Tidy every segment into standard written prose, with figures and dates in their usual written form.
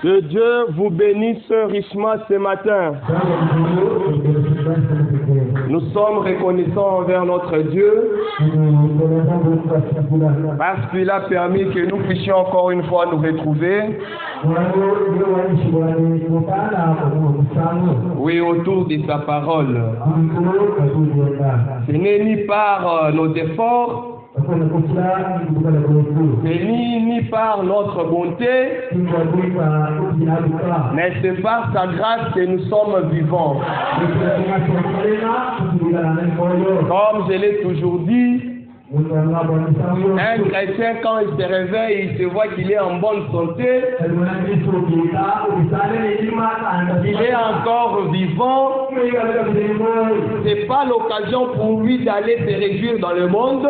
Que Dieu vous bénisse richement ce matin. Nous sommes reconnaissants envers notre Dieu parce qu'il a permis que nous puissions encore une fois nous retrouver. Oui, autour de sa parole. Ce n'est ni par nos efforts, ni par notre bonté, mais c'est par sa grâce que nous sommes vivants. Comme je l'ai toujours dit, un chrétien, quand il se réveille, il se voit qu'il est en bonne santé, qu'il est encore vivant. C'est pas l'occasion pour lui d'aller se réjouir dans le monde.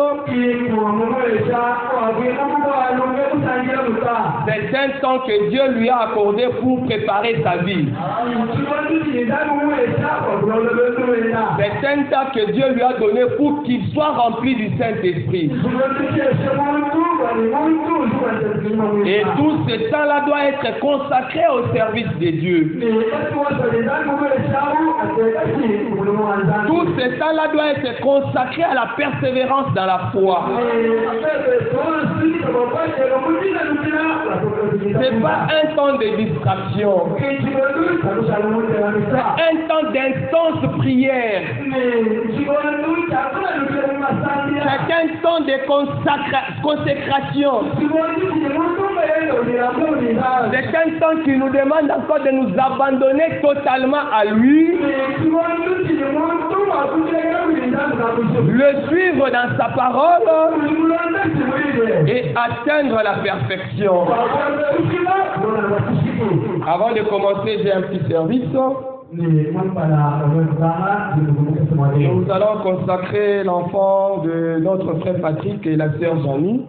C'est un temps que Dieu lui a accordé pour préparer sa vie. C'est un temps que Dieu lui a donné pour qu'il soit rempli du Saint-Esprit. Et tout ce temps-là doit être consacré au service de Dieu. Tout ce temps-là doit être consacré à la persévérance dans la foi. C'est pas un temps de distraction. C'est un temps d'intense prière. C'est un temps de consécration. C'est un temps qui nous demande encore de nous abandonner totalement à lui, le suivre dans sa parole et atteindre la perfection. Avant de commencer, j'ai un petit service. Nous allons consacrer l'enfant de notre frère Patrick et la sœur Jeannie.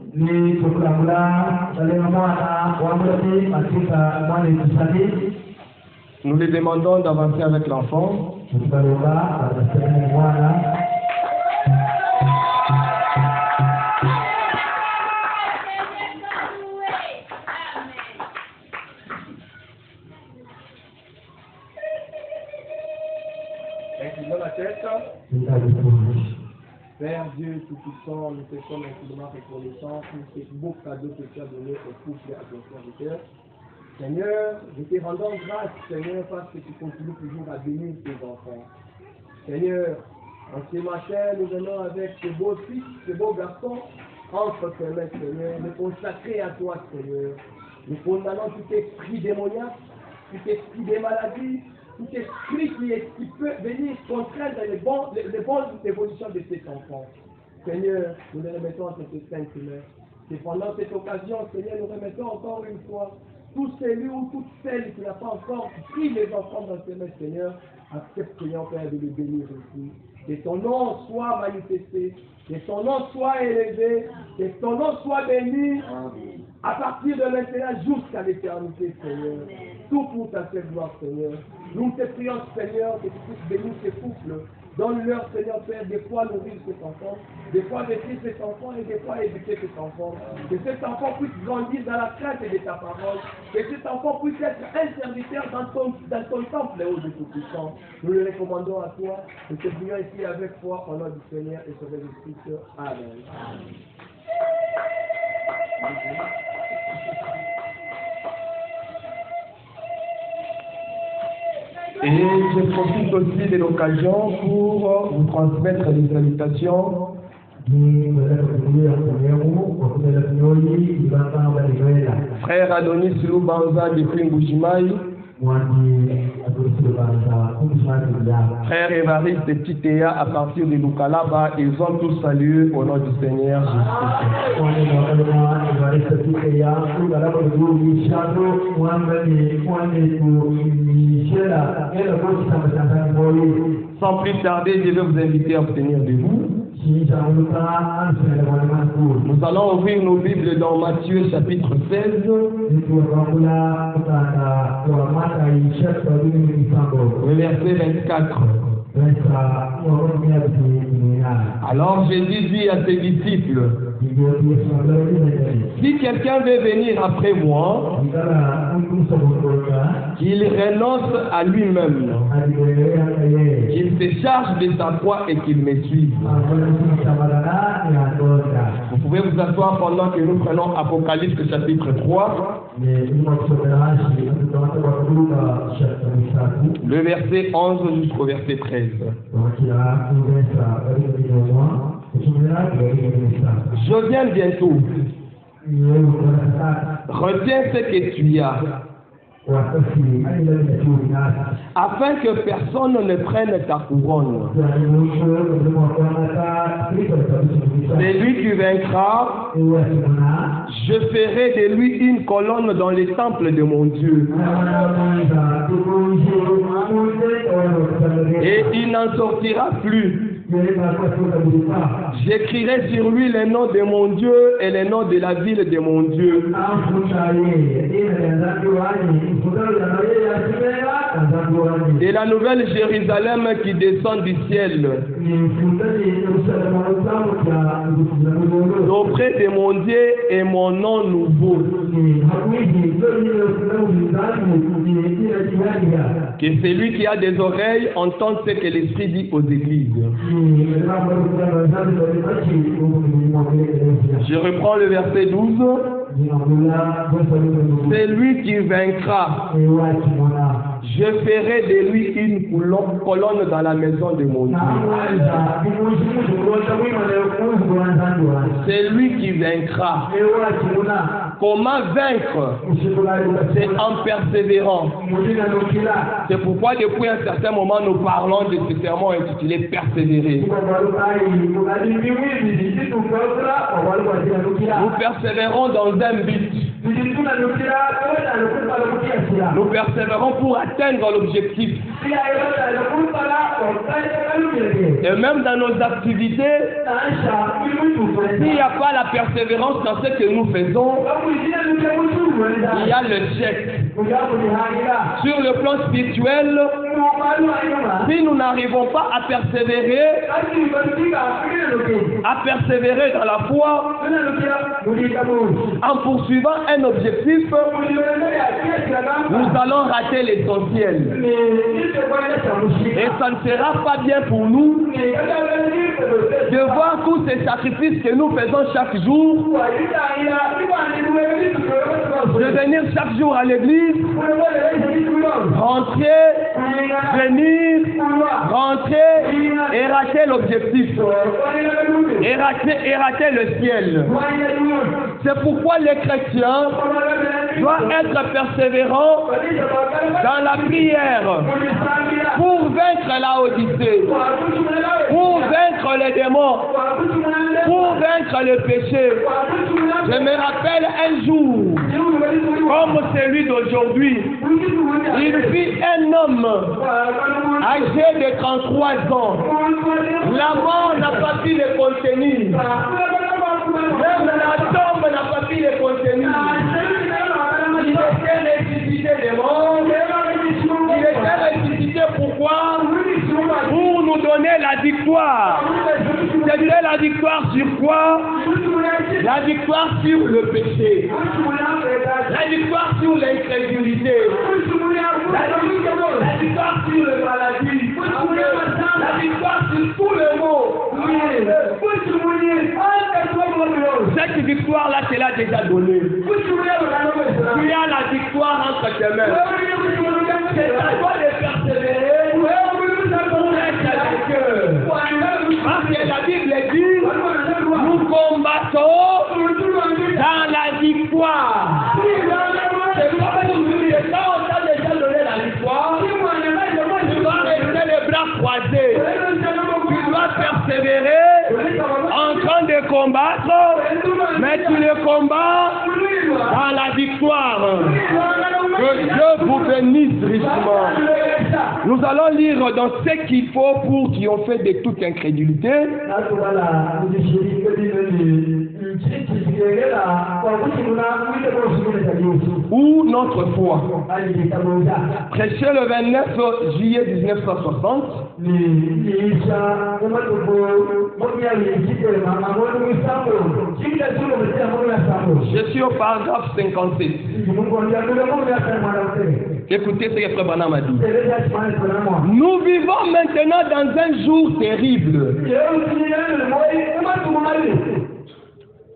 Nous les demandons d'avancer avec l'enfant. Inclinons la tête. Père Dieu Tout-Puissant, nous te sommes infiniment reconnaissants pour ces beaux cadeaux que tu as donnés au couple et à ton serviteur. Seigneur, je te rends grâce, Seigneur, parce que tu continues toujours à bénir tes enfants. Seigneur, en ce matin, nous venons avec ce beau fils, ce beau garçon, entre tes mains, Seigneur, le consacrer à toi, Seigneur. Nous condamnons tout esprit démoniaque, tout esprit des maladies, tout esprit qui peut venir contraindre les bonnes évolutions de cet enfant. Seigneur, nous les remettons entre tes saintes mains. Et pendant cette occasion, Seigneur, nous remettons encore une fois tous celui ou toutes celles qui n'ont pas encore pris les enfants dans tes mains, Seigneur, accepte, Seigneur, Père, de les bénir aussi. Que ton nom soit manifesté, que ton nom soit élevé, que ton nom soit béni à partir de maintenant jusqu'à l'éternité, Seigneur. Tout pour ta seule gloire, Seigneur. Nous te prions, Seigneur, que tu puisses bénir ces couples. Donne-leur, Seigneur Père, des fois nourrir cet enfant, des fois vêtir cet enfant et des fois éduquer cet enfant. Que cet enfant puisse grandir dans la crainte de ta parole. Que cet enfant puisse être un serviteur dans ton temple, ô Dieu Tout-Puissant. Nous le recommandons à toi. Nous te prions ici avec foi au nom du Seigneur et Sauveur du Christ. Amen. Et je profite aussi de l'occasion pour vous transmettre les salutations. Frère Adonis Lubanza depuis Mbujimaï. Frère Évariste et Titéa, à partir de Lukalaba, ils ont tous salué au nom du Seigneur Jésus. Sans plus tarder, je vais vous inviter à obtenir de vous. Nous allons ouvrir nos Bibles dans Matthieu chapitre 16. Le verset 24. Alors Jésus dit à ses disciples, si quelqu'un veut venir après moi, qu'il renonce à lui-même, qu'il se charge de sa croix et qu'il me suive. Vous pouvez vous asseoir pendant que nous prenons Apocalypse chapitre 3. Le verset 11 jusqu'au verset 13. Je viens bientôt. Retiens ce que tu as, afin que personne ne prenne ta couronne. Celui qui vaincra, je ferai de lui une colonne dans les temples de mon Dieu. Et il n'en sortira plus. J'écrirai sur lui les noms de mon Dieu et les noms de la ville de mon Dieu. Et la nouvelle Jérusalem qui descend du ciel auprès de mon Dieu et mon nom nouveau. Que celui qui a des oreilles entende ce que l'Esprit dit aux églises. Je reprends le verset 12. C'est lui qui vaincra. Je ferai de lui une colonne dans la maison de mon Dieu. C'est lui qui vaincra. Comment vaincre? C'est en persévérant. C'est pourquoi depuis un certain moment nous parlons de ce sermon intitulé Persévérer. Nous persévérons dans un but. Nous persévérons pour atteindre l'objectif. Et même dans nos activités, s'il n'y a pas la persévérance dans ce que nous faisons, il y a l'échec. Sur le plan spirituel, si nous n'arrivons pas à persévérer dans la foi, en poursuivant un objectif, nous allons rater l'essentiel. Et ça ne sera pas bien pour nous de voir tous ces sacrifices que nous faisons chaque jour, de venir chaque jour à l'église, rentrer, venir, rentrer et rater l'objectif, et rater le ciel. C'est pourquoi les chrétiens doivent être persévérants dans la prière pour vaincre la Odyssée, pour vaincre les démons, pour vaincre le péché. Je me rappelle un jour, comme celui d'aujourd'hui, il vit un homme âgé de 33 ans. La mort n'a pas pu le contenir. Même la tombe n'a pas pu le contenir. Il était ressuscité des morts. Il était ressuscité pourquoi? Pour nous donner la victoire. C'est la victoire sur quoi? La victoire sur le péché. La victoire sur l'incrédulité. La victoire sur le maladie. La victoire sur tout le monde. Cette victoire-là, c'est là déjà donnée. Tu as la victoire entre tes mains. C'est à toi de persévérer pour être avec eux. Parce que la Bible dit, nous combattons dans la victoire. C'est pas pour nous, quand on t'a déjà donné la victoire, tu vas persévérer en train de combattre, mais tu le combats dans la victoire. Que Dieu vous bénisse richement. Nous allons lire dans ce qu'il faut pour triompher de toute incrédulité. Ou notre foi. Prêché le 29 juillet 1960. Je suis au paragraphe 56. Écoutez ce que Frère Branham a dit. Nous vivons maintenant dans un jour terrible.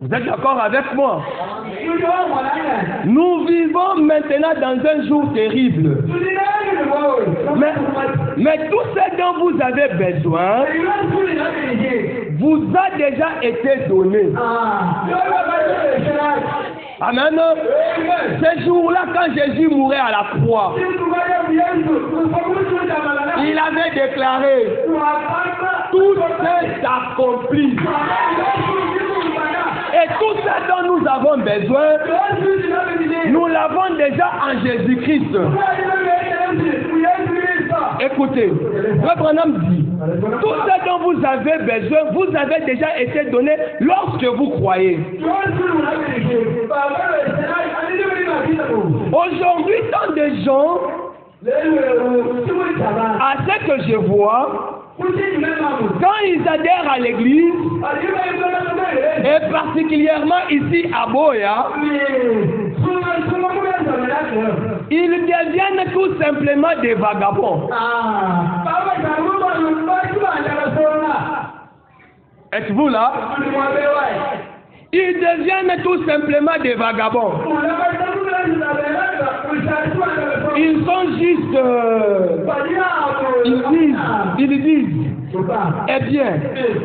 Vous êtes d'accord avec moi? Nous vivons maintenant dans un jour terrible. Mais tout ce dont vous avez besoin vous a déjà été donné. Amen. Ce jour-là, quand Jésus mourait à la croix, il avait déclaré: tout est accompli. Et tout ce dont nous avons besoin, nous l'avons déjà en Jésus-Christ. Écoutez, Frère Branham dit, tout ce dont vous avez besoin, vous avez déjà été donné lorsque vous croyez. Aujourd'hui, tant de gens, à ce que je vois, quand ils adhèrent à l'église, et particulièrement ici à Boya, ils deviennent tout simplement des vagabonds. Êtes-vous là? Ils deviennent tout simplement des vagabonds. Ils sont juste... ils disent, eh bien,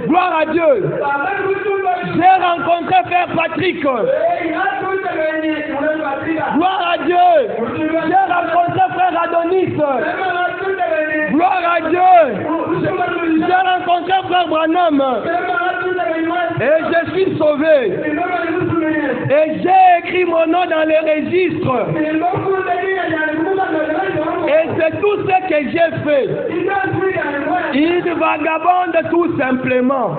gloire à Dieu, j'ai rencontré Frère Patrick. Gloire à Dieu, j'ai rencontré Frère Adonis. Gloire à Dieu, j'ai rencontré Frère Branham. Et je suis sauvé. Et j'ai écrit mon nom dans les registres. Et c'est tout ce que j'ai fait. Ils vagabondent tout simplement.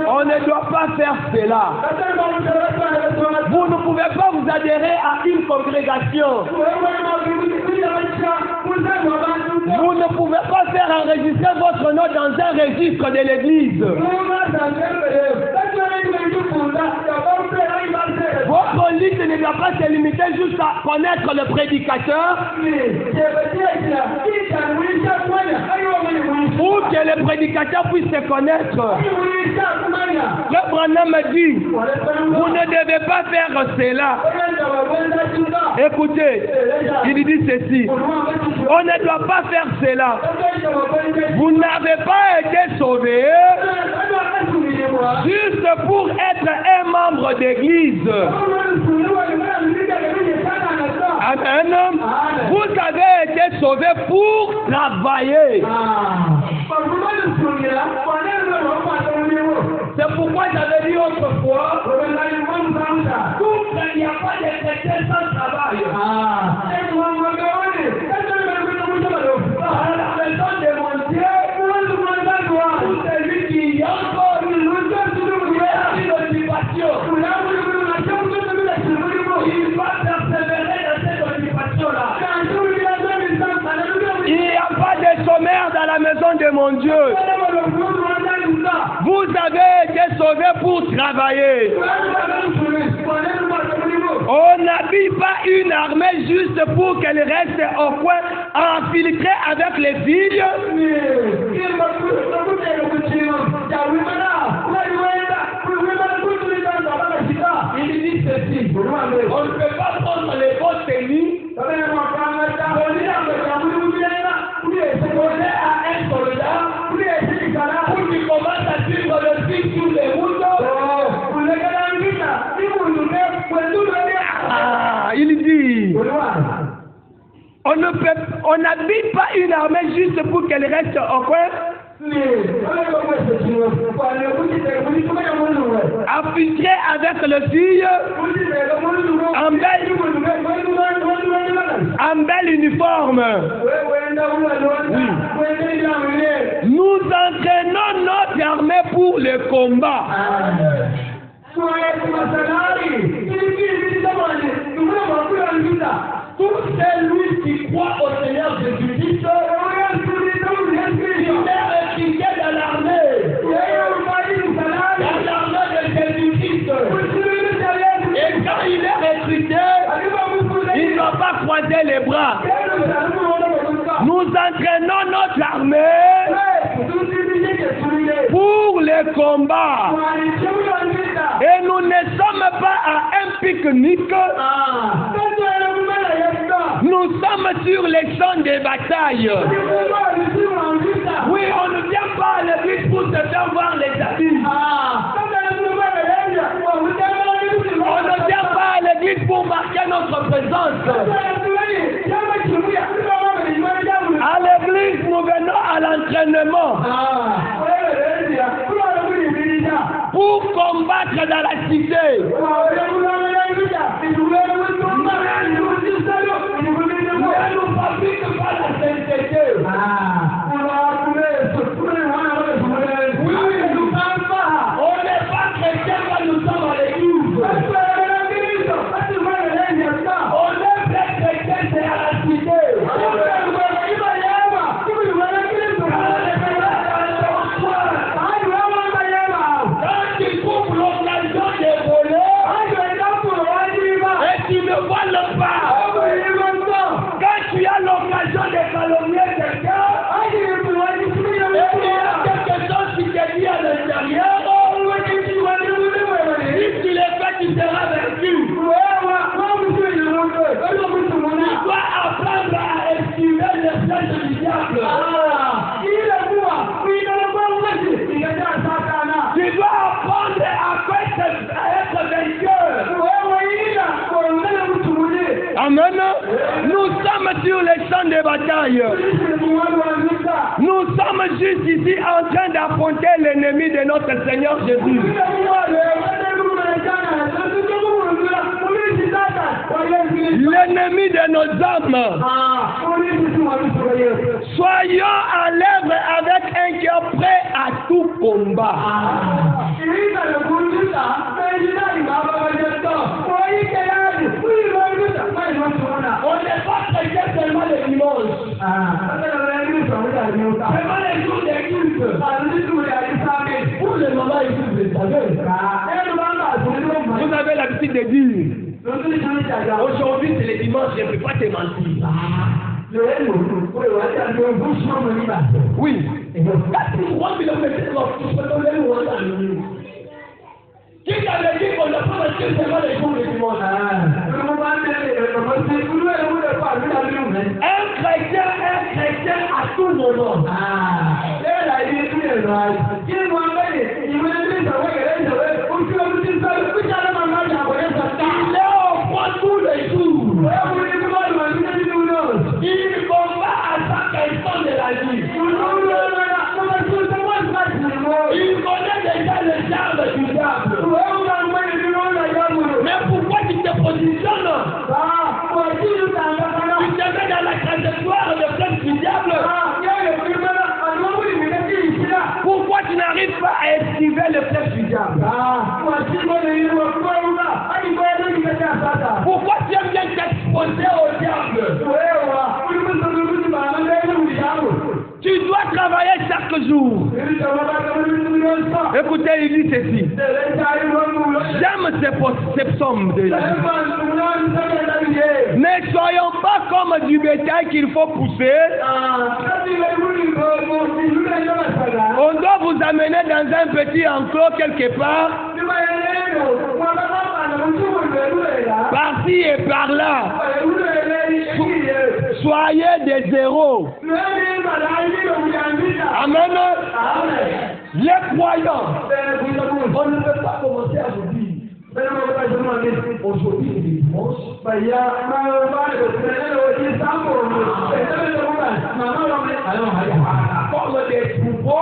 On ne doit pas faire cela. Vous ne pouvez pas vous adhérer à une congrégation. Vous ne pouvez pas faire enregistrer votre nom dans un registre de l'église. Votre liste ne doit pas se limiter juste à connaître le prédicateur ou que le prédicateur puisse se connaître. Le Branham me dit, vous ne devez pas faire cela. Écoutez, il dit ceci, on ne doit pas faire cela. Vous n'avez pas été sauvé juste pour être un membre d'église. Amen. Vous avez été sauvé pour travailler. C'est pourquoi j'avais dit autrefois, il n'y a pas de chrétien sans travail. À la maison de mon Dieu, pour celui qui a encore une occupation, il va persévérer dans cette occupation-là. Il n'y a pas de sommaire dans la maison de mon Dieu. Vous avez été sauvés pour travailler. On n'habille pas une armée juste pour qu'elle reste au coin infiltrée avec les filles. Il dit ceci, on ne peut pas prendre les fausses tenues à un soldat pour qu'il commence à suivre le fil sur les routes. Il dit, on n'habille pas une armée juste pour qu'elle reste au coin Affiltré avec le fille en bel uniforme. Oui. Nous entraînons notre armée pour le combat. Tout celui qui croit au Seigneur Jésus-Christ, il est recruté dans l'armée. Dans l'armée de Jésus-Christ. Et quand il est recruté, il ne va pas croiser les bras. Nous entraînons notre armée pour le combat. Et nous ne sommes pas à un pique-nique. Nous sommes sur les champs de bataille. Oui, on ne vient pas à l'église pour se faire voir les habits. On ne vient pas à l'église pour marquer notre présence. À l'église, nous venons à l'entraînement. Pour combattre dans la cité. Amen. Nous sommes sur les champs de bataille. Nous sommes juste ici en train d'affronter l'ennemi de notre Seigneur Jésus. L'ennemi de nos âmes. Soyons à l'œuvre avec un cœur prêt à tout combat. On n'est pas chrétien seulement les dimanches. Seulement les jours d'église. Pour le moment, vous savez. Vous avez l'habitude de dire. Aujourd'hui, c'est le dimanche, je ne peux pas te mentir. Oui. Qui t'avait dit qu'on ne peut pas mentir seulement les jours de dimanche? Un chrétien à tout moment. Il est au point tous les jours. Il combat à chaque instant de la vie. Il connaît déjà les armes du diable. Mais pourquoi tu te positionnes? Tu te mets dans la trajectoire de flèche du diable. Pourquoi tu n'arrives pas à esquiver le flèche du diable? Pourquoi tu aimes bien t'exposer au diable? Tu dois travailler chaque jour. Écoutez, il dit ceci. J'aime ces psaumes de la vie. Ne soyons pas comme du bétail qu'il faut pousser. On doit vous amener dans un petit enclos quelque part. Par-ci et par-là. Soyez des héros. Amen. Les croyants. On ne peut pas commencer à vous dire. Aujourd'hui, c'est dimanche. Comme des troupeaux,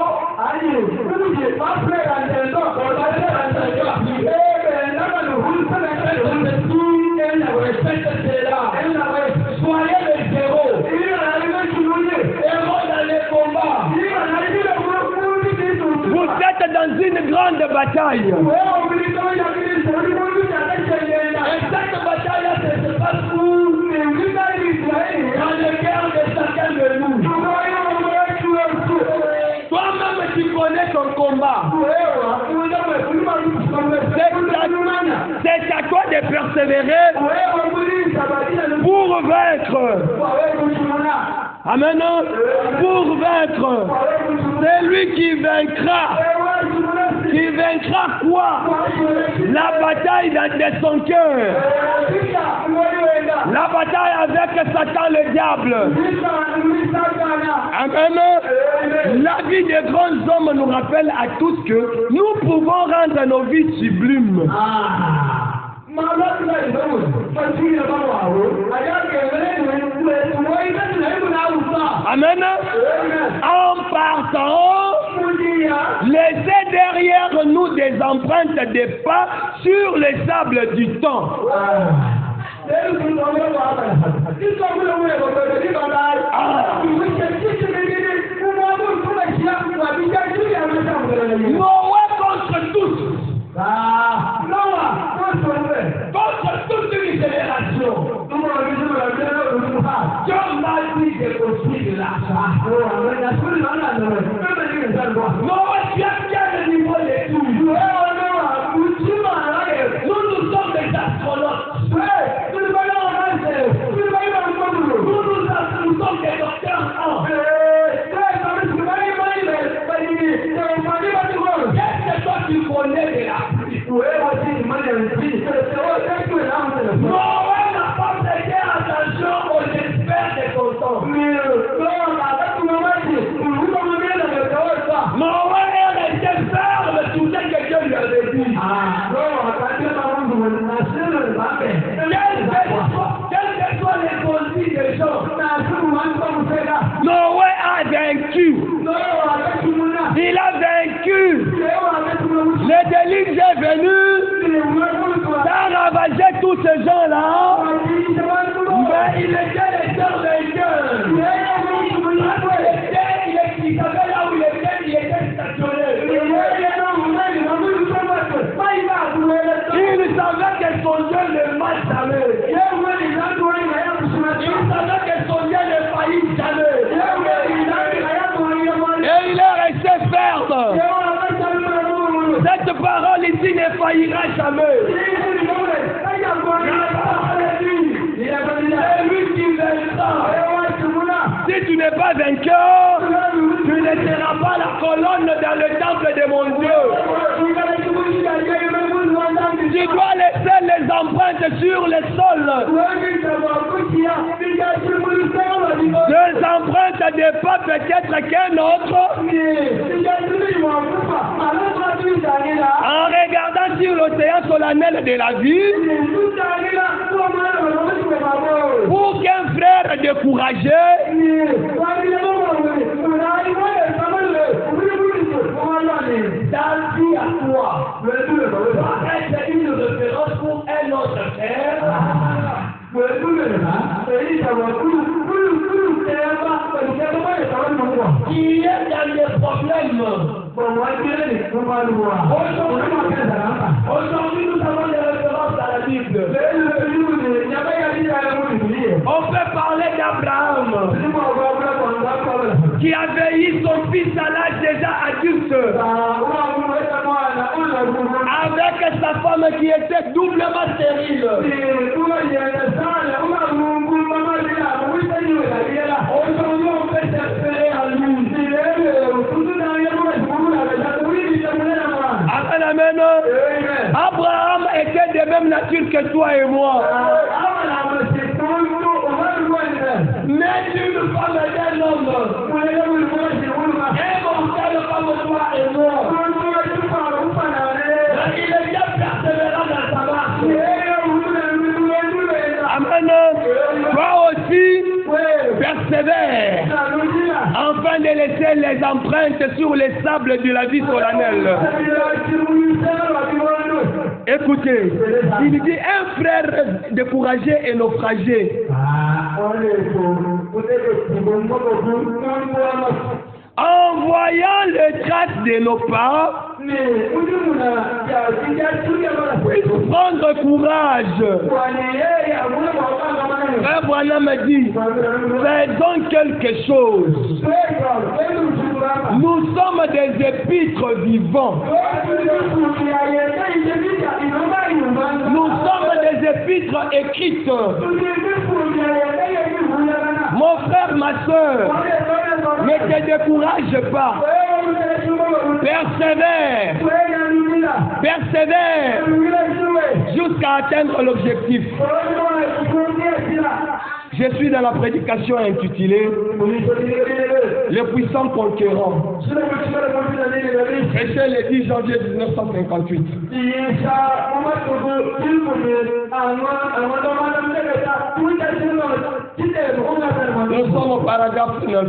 soyez les héros. Héros dans les combats. Vous êtes dans une grande bataille. Et cette bataille-là, c'est pas pour dans le cœur de chacun de nous. Toi-même, tu connais ton combat. C'est à toi de persévérer pour vaincre. Amen. Pour vaincre. C'est lui qui vaincra. Qui vaincra quoi? La bataille de son cœur. La bataille avec Satan le diable. Amen. La vie des grands hommes nous rappelle à tous que nous pouvons rendre nos vies sublimes. Amen. En partant, laissez derrière nous des empreintes de pas sur les sables du temps. Noé contre tous. Contre toute une génération. Dieu m'a dit de construire de l'argent. Noé, tu as bien le niveau de tout. Nous sommes des astronautes. Nous sommes des docteurs. Qu'est-ce que toi tu connais de la pluie? Noé n'a pas prêté attention aux experts de son temps. Noé est resté ferme sur ce que Dieu lui avait dit. Quels que soient les conflits des gens, Noé a vaincu. Il a vaincu. Le déluge est venu. Ça a ravagé tous ces gens-là. Mais il était les sœurs vainqueurs. Il savait là où il était stationné. Il savait que son Dieu ne marche jamais. Il savait que son Dieu ne faillit jamais. Et il est resté ferme. Cette parole ici ne faillira jamais. C'est lui qui vaincra. Si tu n'es pas vainqueur, tu ne seras pas la colonne dans le temple de mon Dieu. Tu dois laisser les empreintes sur le sol. Deux empreintes de pas peut-être qu'un autre. En regardant sur l'océan solennel de la vie, pour qu'un frère découragé ta vie à toi doit être une référence pour un autre frère qui est dans les problèmes. Aujourd'hui, nous avons des références dans la Bible. On peut parler d'Abraham qui avait eu son fils à l'âge déjà adulte, avec sa femme qui était doublement stérile. Aujourd'hui, on peut s'espérer en lui. Amen, amen. Abraham était de même nature que toi et moi. Mais une femme d'un homme. Et mon frère, femme, toi et moi. Il est bien persévérant dans sa persévère afin de laisser les empreintes sur les sables de la vie solennelle. Écoutez, il dit un frère découragé et naufragé. En voyant le traces de nos pas, prendre courage. Frère Branham me dit, faisons quelque chose. Nous sommes des épîtres vivants. Nous sommes des épîtres écrites. Mon frère, ma soeur, ne te décourage pas. Persévère. Persévère jusqu'à atteindre l'objectif. Je suis dans la prédication intitulée Le puissant conquérant. Et c'est le 10 janvier 1958. Nous sommes au paragraphe 9.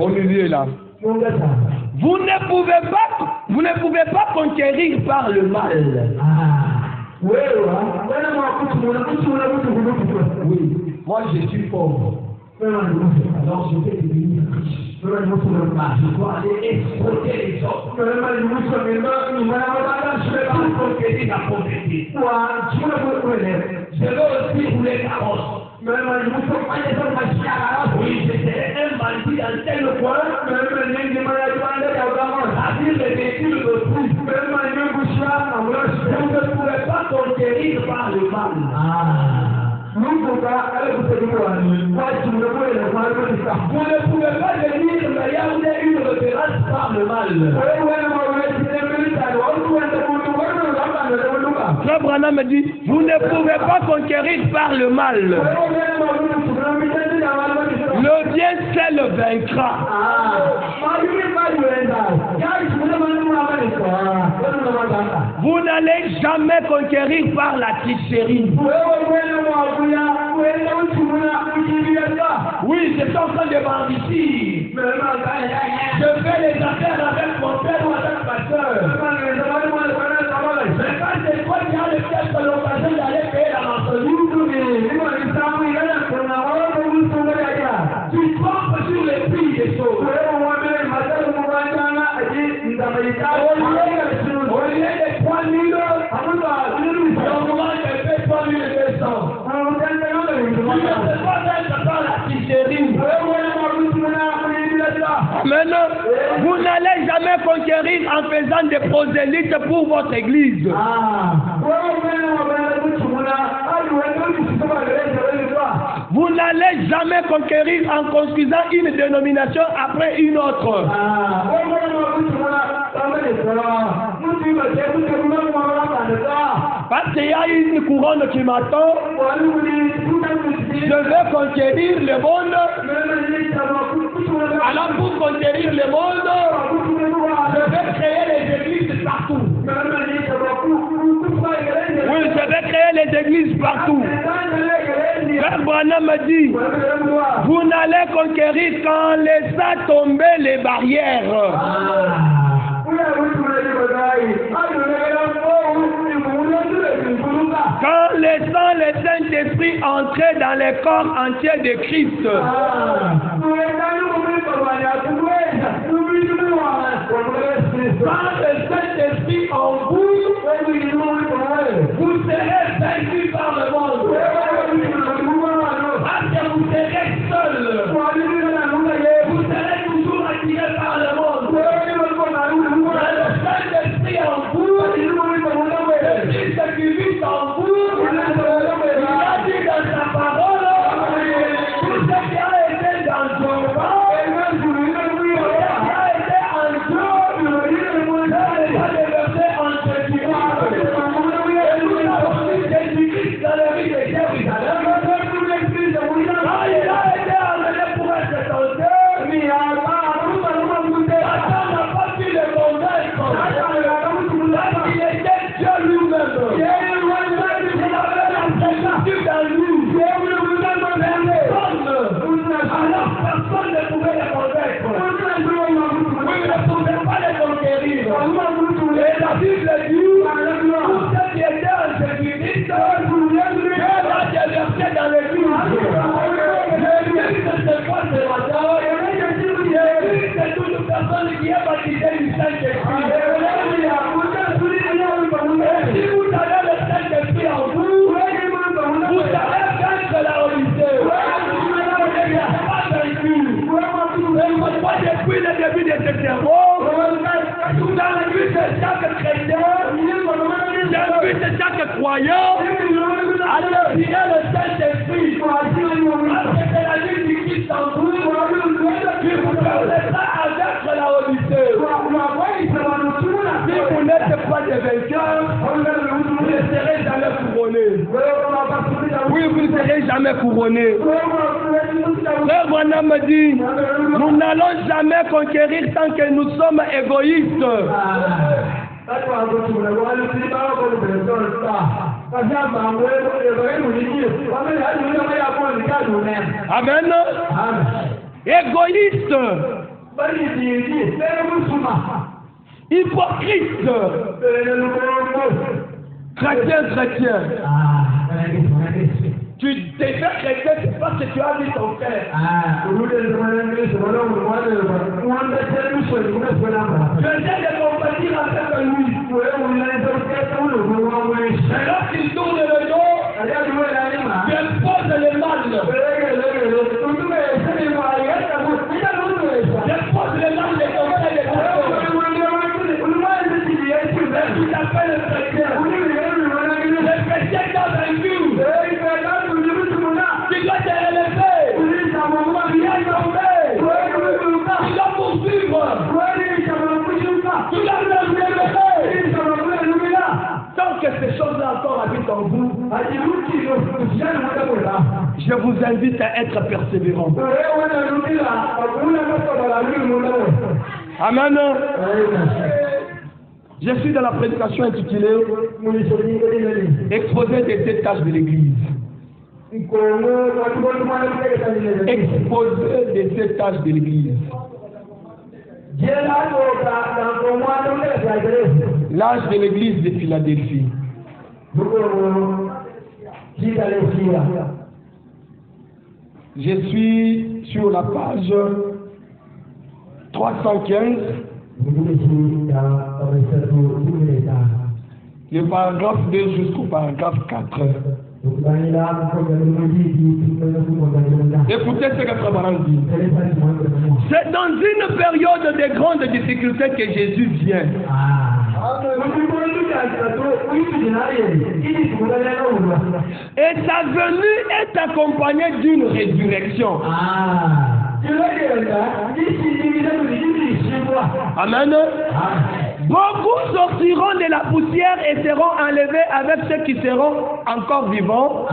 Au milieu là. Vous ne pouvez pas conquérir par le mal. Oui, moi je suis pauvre. Alors je vais devenir riche. Je dois aller exploiter les autres. Je vais pas conquérir la pauvreté. Je vais aussi rouler carrosse. Oui, j'étais un bandit dans tel coin. C'est-à-dire les véhicules de tout. Vous ne pouvez pas conquérir par le mal. Vous ne pouvez pas devenir meilleur une référence par le mal. Frère Branham me dit, vous ne pouvez pas conquérir par le mal. Le bien seul vaincra. Vous n'allez jamais conquérir par la tricherie. Oui, je suis en train de m'enrichir. Je fais les affaires avec mon père ou avec ma soeur. Mais quand c'est toi qui as peut-être l'occasion d'aller payer la marchandise, tu trompes sur les prix des choses. Au lieu de 3 000, normalement je fais 3 200. Tu ne peux pas être dans la tricherie. Maintenant, vous n'allez jamais conquérir en faisant des prosélytes pour votre église. Vous n'allez jamais conquérir en construisant une dénomination après une autre. Parce qu'il y a une couronne qui m'attend. Je vais conquérir le monde. Alors pour conquérir le monde, je vais créer les églises partout. Oui, je vais créer les églises partout. Frère Branham me dit, vous n'allez conquérir qu'en laissant tomber les barrières. Quand laissant le Saint-Esprit entrer dans les corps entiers de Christ. Quand le Saint-Esprit en vous, vous serez vaincu par le monde. Parce que vous serez seul. Vous serez toujours attiré par le monde. Le Saint-Esprit en vous, le Christ qui vit en vous, il a dit dans sa parole, tout ce qui a été dans son corps, tout ce qui a été en Dieu, il va déverser en Jésus-Christ. Et nous avons vu Jésus-Christ dans la vie de Jérusalem. Quand il a été amené pour être tenté, Satan n'a pas pu le convaincre. Parce qu'il était Dieu lui-même. Il avait la certitude en lui. Personne qui est baptisé du Saint-Esprit. Et si vous avez le Saint-Esprit en vous, vous savez vaincre la Odyssée. Pas vaincu. Et moi, depuis le début de ce sermon, dans le but de chaque chrétien, dans le but de chaque croyant, à respirer le Saint-Esprit. Parce que c'est la vie du Christ en vous qui vous permettra à vaincre la Odyssée. Si vous n'êtes pas des vainqueurs, vous ne serez jamais couronnés. Oui, vous ne serez jamais couronnés. Frère Branham me dit, nous n'allons jamais conquérir tant que nous sommes égoïstes. Amen. Égoïste. Hypocrite. Chrétien. Tu deviens chrétien, c'est parce que tu as vu ton frère. Je viens de compatir avec lui. Mais lorsqu'il tourne le dos, tu imposes le mal. J'impose le mal de ton frère et de ton frère. Tu t'appelles le chrétien. Le chrétien t'a vaincu. Tu dois te relever. Viens tomber. Tu dois poursuivre. Tu dois te relever. Tant que ces choses-là encore habitent en vous, je vous invite à être persévérant. Amen. Je suis dans la prédication intitulée Exposer des 7 tâches de l'Église. Exposer des 7 tâches de l'Église. L'âge de l'Église de Philadelphie. Je suis sur la page 315. Le paragraphe 2 jusqu'au paragraphe 4. Écoutez ce que Frère Branham dit. C'est dans une période de grande difficulté que Jésus vient. Et sa venue est accompagnée d'une résurrection. Amen. Beaucoup sortiront de la poussière et seront enlevés avec ceux qui seront encore vivants.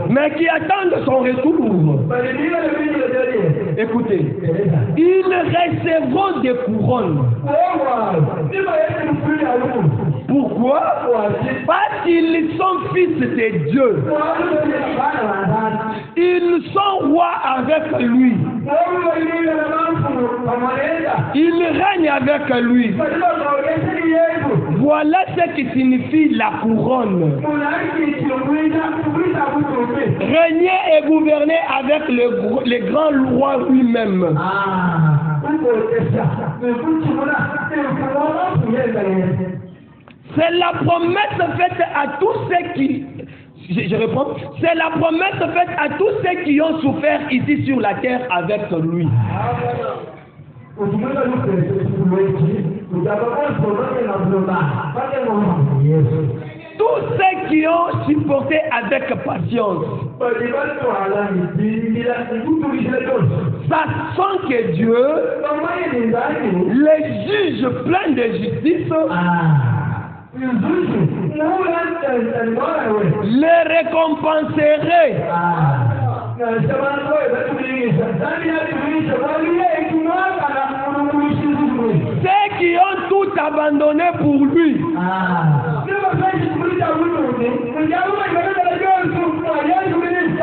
Mais qui attendent son retour. Écoutez, ils recevront des couronnes. Pourquoi? Parce qu'ils sont fils de Dieu. Ils sont rois avec lui. Ils règnent avec lui. Voilà ce qui signifie la couronne. Régner et gouverner avec le grand roi lui-même. C'est la promesse faite à tous ceux qui... Je reprends. C'est la promesse faite à tous ceux qui ont souffert ici sur la terre avec lui. Tous ceux qui ont supporté avec patience, sachant que Dieu les juge pleins de justice, les récompenserait. Ceux qui ont tout abandonné pour lui.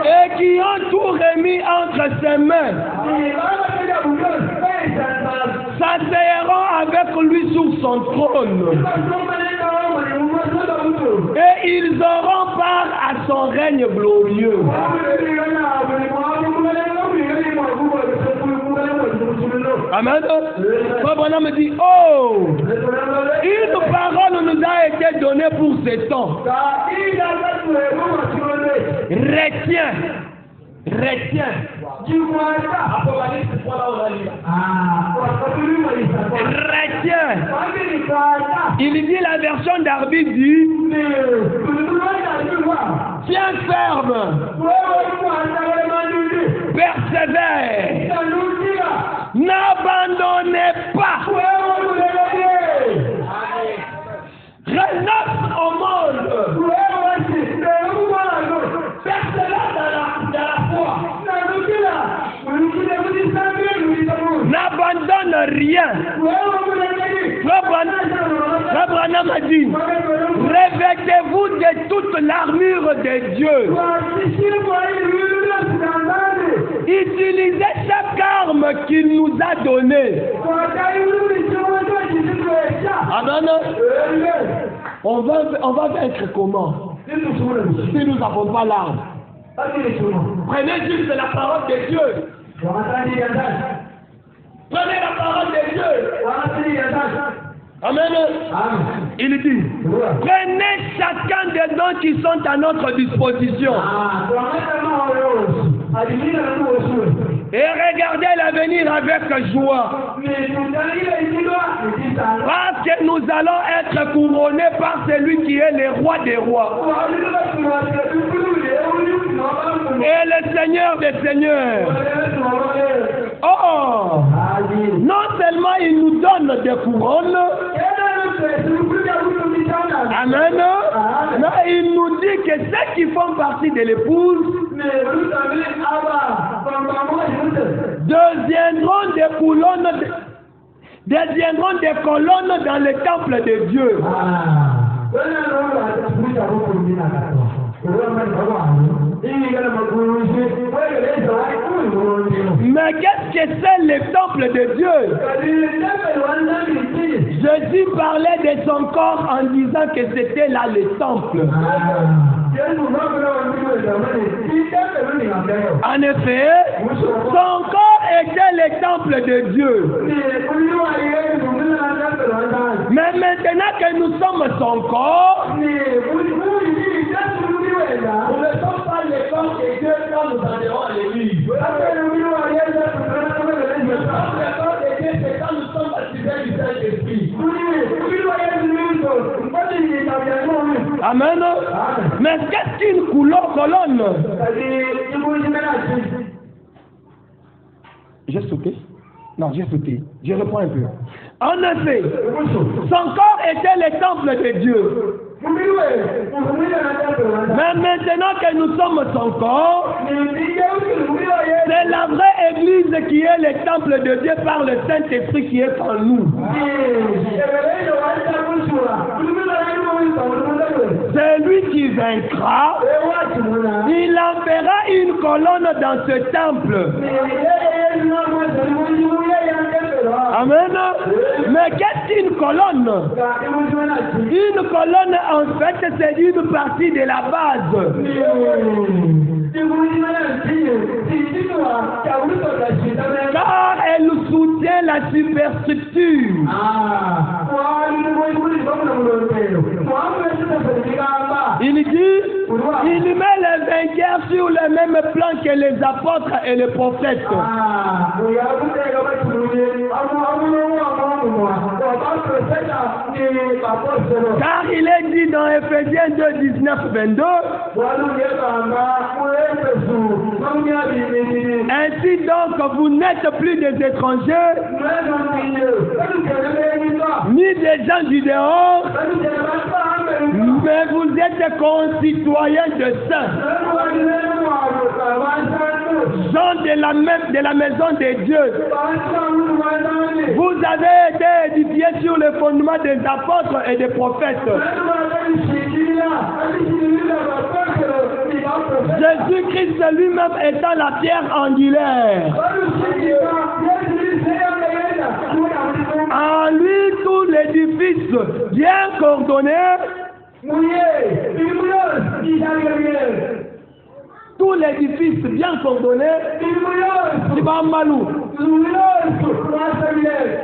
Et qui ont tout remis entre ses mains. S'asseoiront avec lui sur son trône. Et ils auront part à son règne glorieux. Amen. Frère Branham me dit, oh, une parole nous a été donnée pour ce temps. Retiens. Retiens. Il dit la version d'Arbitre dit, tiens ferme, persévère, n'abandonnez pas, renonce au monde, persévère dans la foi, n'abandonne rien. Frère Branham a dit, revêtez-vous de toute l'armure de Dieu. Utilisez chaque arme qu'il nous a donnée. Amen. On va vaincre comment? Si nous n'avons pas l'arme. Prenez juste la parole de Dieu. Prenez la parole de Dieu. Amen. Il dit, prenez chacun des dons qui sont à notre disposition. Et regardez l'avenir avec joie. Parce que nous allons être couronnés par celui qui est le roi des rois. Et le Seigneur des seigneurs. Oh! Non seulement il nous donne des couronnes. Amen. Mais il nous dit que ceux qui font partie de l'épouse deviendront des colonnes dans le temple de Dieu. Mais qu'est-ce que c'est le temple de Dieu? Jésus parlait de son corps en disant que c'était là le temple. En effet, son corps était le temple de Dieu. Mais maintenant que nous sommes son corps, nous ne sommes pas le corps de Dieu quand nous adhérons à l'église. Nous sommes le corps de Dieu, c'est quand nous sommes baptisés du Saint-Esprit. Amen. Mais qu'est-ce qu'une colonne? J'ai sauté? Non, j'ai sauté. Je reprends un peu. En effet, son corps était le temple de Dieu. Mais maintenant que nous sommes son corps, c'est la vraie église qui est le temple de Dieu par le Saint-Esprit qui est en nous. C'est lui qui vaincra. Il en fera une colonne dans ce temple. Amen. Mais qu'est-ce qu'une colonne? Une colonne, en fait, c'est une partie de la base. Car elle soutient la superstructure. Il dit, il met les vainqueurs sur le même plan que les apôtres et les prophètes. Car il est dit dans Ephésiens 2, 19, 22, ainsi donc vous n'êtes plus des étrangers, ni des gens du dehors, mais vous êtes concitoyens de saints, gens de la maison de Dieu. Vous avez été édifiés sur le fondement des apôtres et des prophètes. Jésus-Christ lui-même étant la pierre angulaire. En lui, tout l'édifice bien coordonné Tout l'édifice bien coordonné, Malou,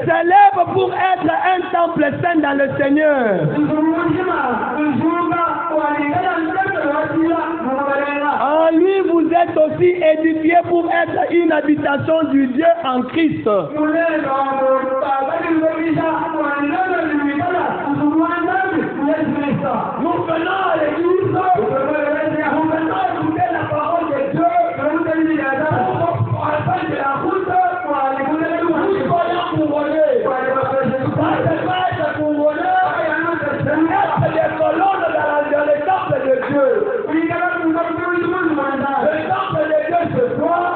s'élève pour être un temple saint dans le Seigneur. En lui, vous êtes aussi édifiés pour être une habitation du Dieu en Christ. Nous venons à l'église, nous venons écouter la parole de Dieu, pour afin de la route, nous soyons couronnés. Pas seulement être couronnés, être des colonnes dans le temple de Dieu. Le temple de Dieu se voit,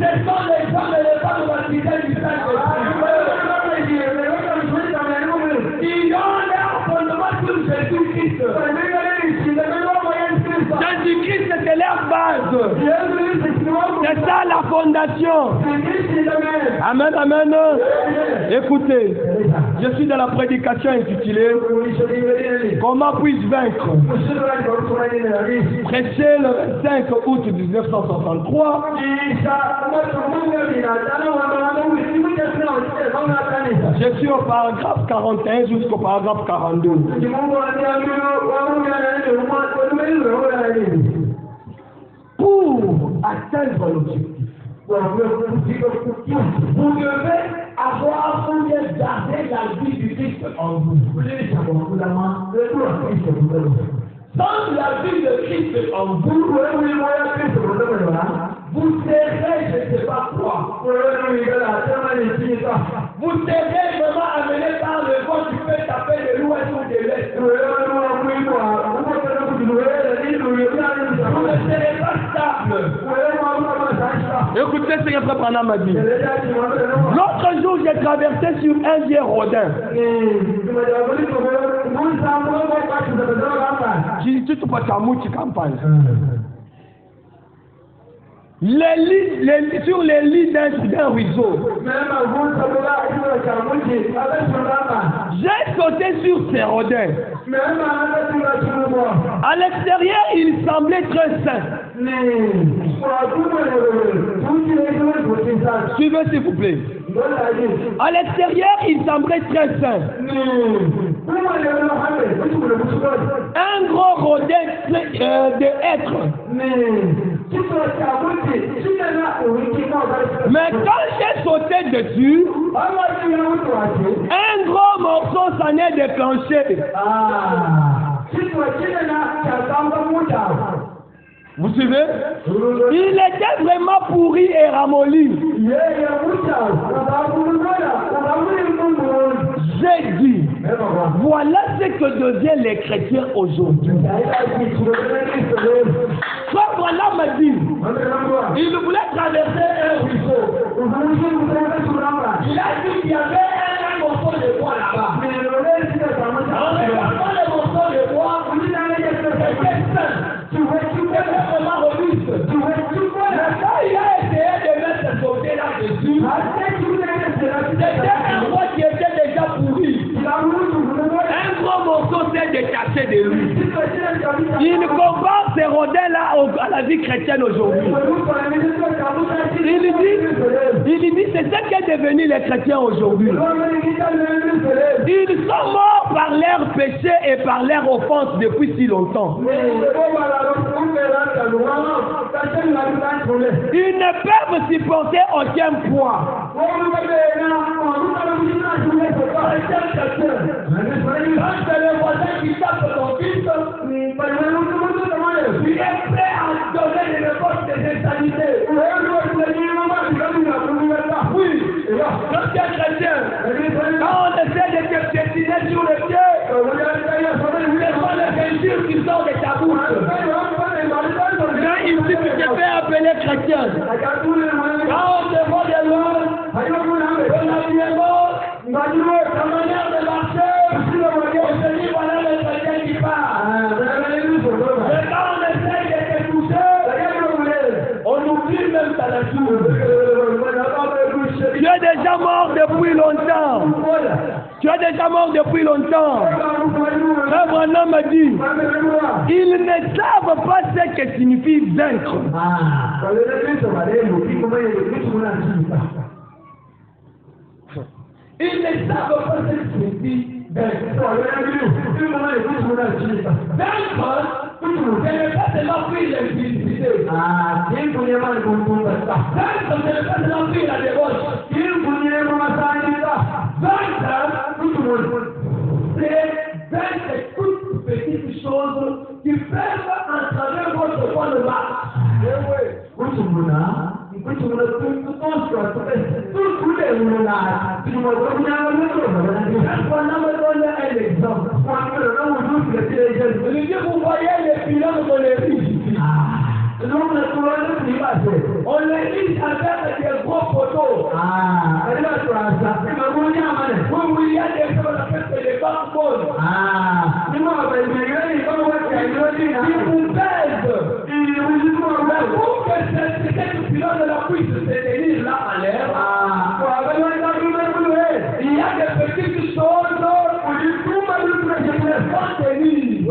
ce sont les hommes et les femmes baptisés du Saint-Esprit. Ils ont leur fondement sur Jésus-Christ. Jésus-Christ, c'est leur base. C'est ça la fondation. Amen, amen. Écoutez, je suis dans la prédication intitulée Comment puis-je vaincre? Prêché le 25 août 1963. Je suis au paragraphe 41 jusqu'au paragraphe 42. Pour atteindre l'objectif, vous devez avoir gardé la vie du Christ en vous. Sans la vie de Christ en vous, vous serez, je ne sais pas quoi. Vous serez vraiment amené par le vent, tu peux taper de l'ouest ou de l'est. Vous ne serez pas stable. Écoutez ce que Frère Branham m'a dit. L'autre jour, j'ai traversé sur un vieux rodin. J'ai dit, tu peux t'amoucher campagne. Sur les lits d'un ruisseau. J'ai sauté sur ces rodins. À l'extérieur, il semblait très sain. Suivez s'il vous plaît. À l'extérieur, il semblait très sain. Un gros rodin de hêtre. Mais quand j'ai sauté dessus, un gros morceau s'en est déclenché. Vous suivez? Il était vraiment pourri et ramolli. J'ai dit, voilà ce que deviennent les chrétiens aujourd'hui. Frère Branham m'a dit, il voulait traverser un ruisseau. Il a dit qu'il y avait un morceau de bois là-bas. En regardant le morceau de bois, c'était sain. Tu es vraiment robuste. Mais quand il a essayé de mettre ce côté là-dessus, c'était un bois qui était déjà pourri. Un gros morceau s'est détaché de lui. Il compare ces rodins-là à la vie chrétienne aujourd'hui. Il dit, c'est ce qu'est devenu les chrétiens aujourd'hui. Ils sont morts par leurs péchés et par leurs offenses depuis si longtemps. Ils ne peuvent supporter aucun poids. Quand c'est le voisin qui tape ton fils, il est prêt à donner les réponses des insanités. Oui, quand tu es chrétien, quand on essaie de te piétiner sur le pied, ce sont les injures qui sortent de ta bouche. Quand il dit que tu te fais appeler chrétien, quand on te voit de loin, ton habillement, ta manière de marcher, on se dit voilà le chrétien qui part. Mais quand on essaye de te toucher, on oublie même ta nature. Tu es déjà mort depuis longtemps. Tu es déjà mort depuis longtemps. Frère Branham m'a dit, ils ne savent pas ce que signifie vaincre. Ils ne savent pas ce que signifie vaincre. Vaincre, ce n'est pas seulement fuir l'invincibilité. Vaincre, ce n'est pas seulement fuir la débauche. Vaincre, c'est vaincre toutes petites choses qui peuvent entraver votre point de marche. Un exemple. Vous voyez les pylônes qu'on les riche. On les riche avec des gros poteaux. Vous voyez des choses avec des backbones. Ils vous pèsent. Mais pour que cette pylône de la puisse se tenir là en l'air, il y a des petites choses qui sont tenues. Des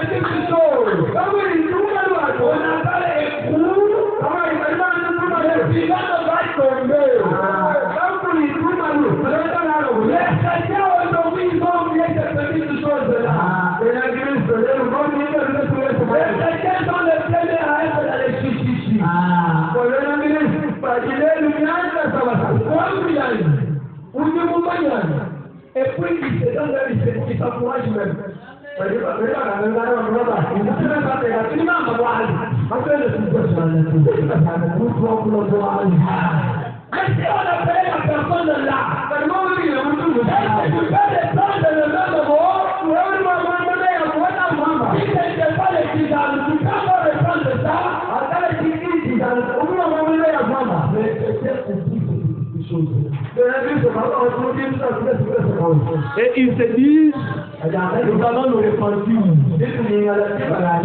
petites choses. On appelle écrou. Le pylône va tomber. Les chrétiens aujourd'hui, ils ont oublié ces petites choses-là. Les chrétiens sont les premiers à être dans les chichichis. Et puis ils se donnent ils s'encouragent même. Mais si on appelait la personne là, tu peux descendre le même mot, si ce n'était pas les tisanes, tu peux encore reprendre ça. Et ils se disent, nous allons nous repentir.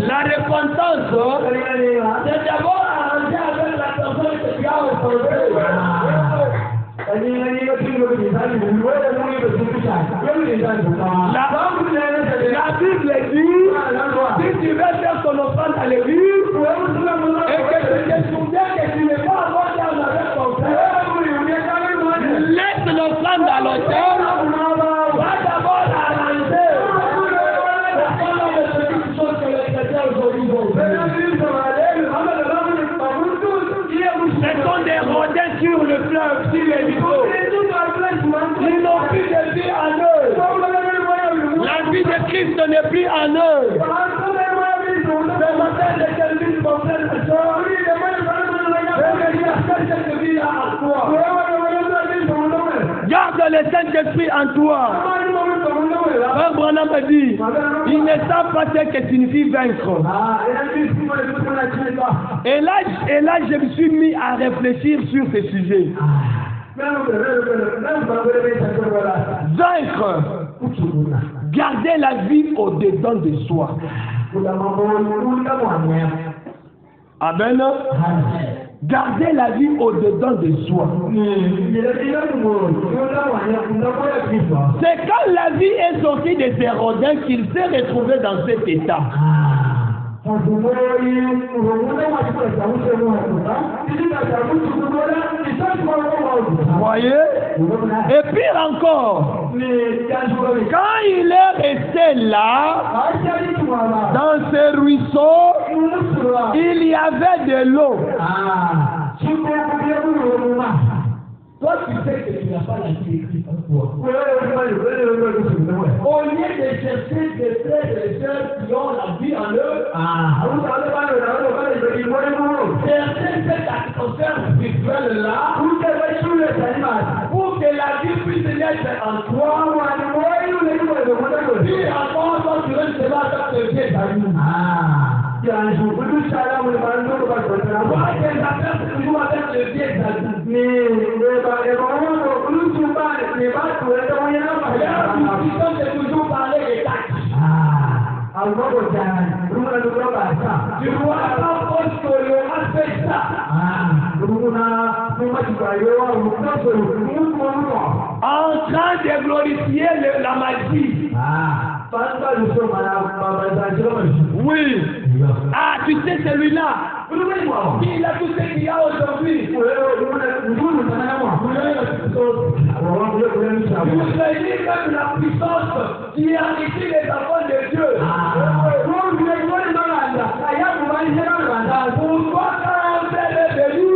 La repentance, c'est d'abord arranger avec la personne que tu as offensée. La Bible dit, si tu veux faire ton offrande à l'église, et que tu te souviens que tu n'es pas encore dans avec ton frère, laisse l'offrande à l'autel, va d'abord l'arranger. C'est pas la petite chose que les chrétiens aujourd'hui vont faire. Ce sont des rondins sur le fleuve, sur les bateaux. Ils n'ont plus de vie en eux. La vie de Christ n'est plus en eux. Le matin de service, mon frère et soeur, cette vie-là en toi. Garde le Saint-Esprit en toi. Frère Branham a dit, ils ne savent pas ce que signifie vaincre. Et là, je me suis mis à réfléchir sur ce sujet. Vaincre, garder la vie au-dedans de soi. Amen. Garder la vie au-dedans de soi. C'est quand la vie est sortie de ses rodins qu'il s'est retrouvé dans cet état. Voyez? Et pire encore, quand il est resté là, dans ce ruisseau, il y avait de l'eau. Toi, tu sais que tu n'as pas la vie écrite en toi. Au lieu de chercher des frères et des sœurs qui ont la vie en eux, chercher cette atmosphère spirituelle-là, pour que la vie puisse naître en toi, puis encore, toi, tu resteras avec le pied d'amis. Toi, tes affaires, c'est toujours avec le pied d'amis. C'est toujours parler des taxes. Tu vois pas qu'on fait ça. en train de glorifier la magie. Oui. Ah, tu sais celui-là. Il a tout ce qu'il y a aujourd'hui. Vous voyez même la puissance qui a ici les enfants de Dieu. Pourquoi quand on fait le béni,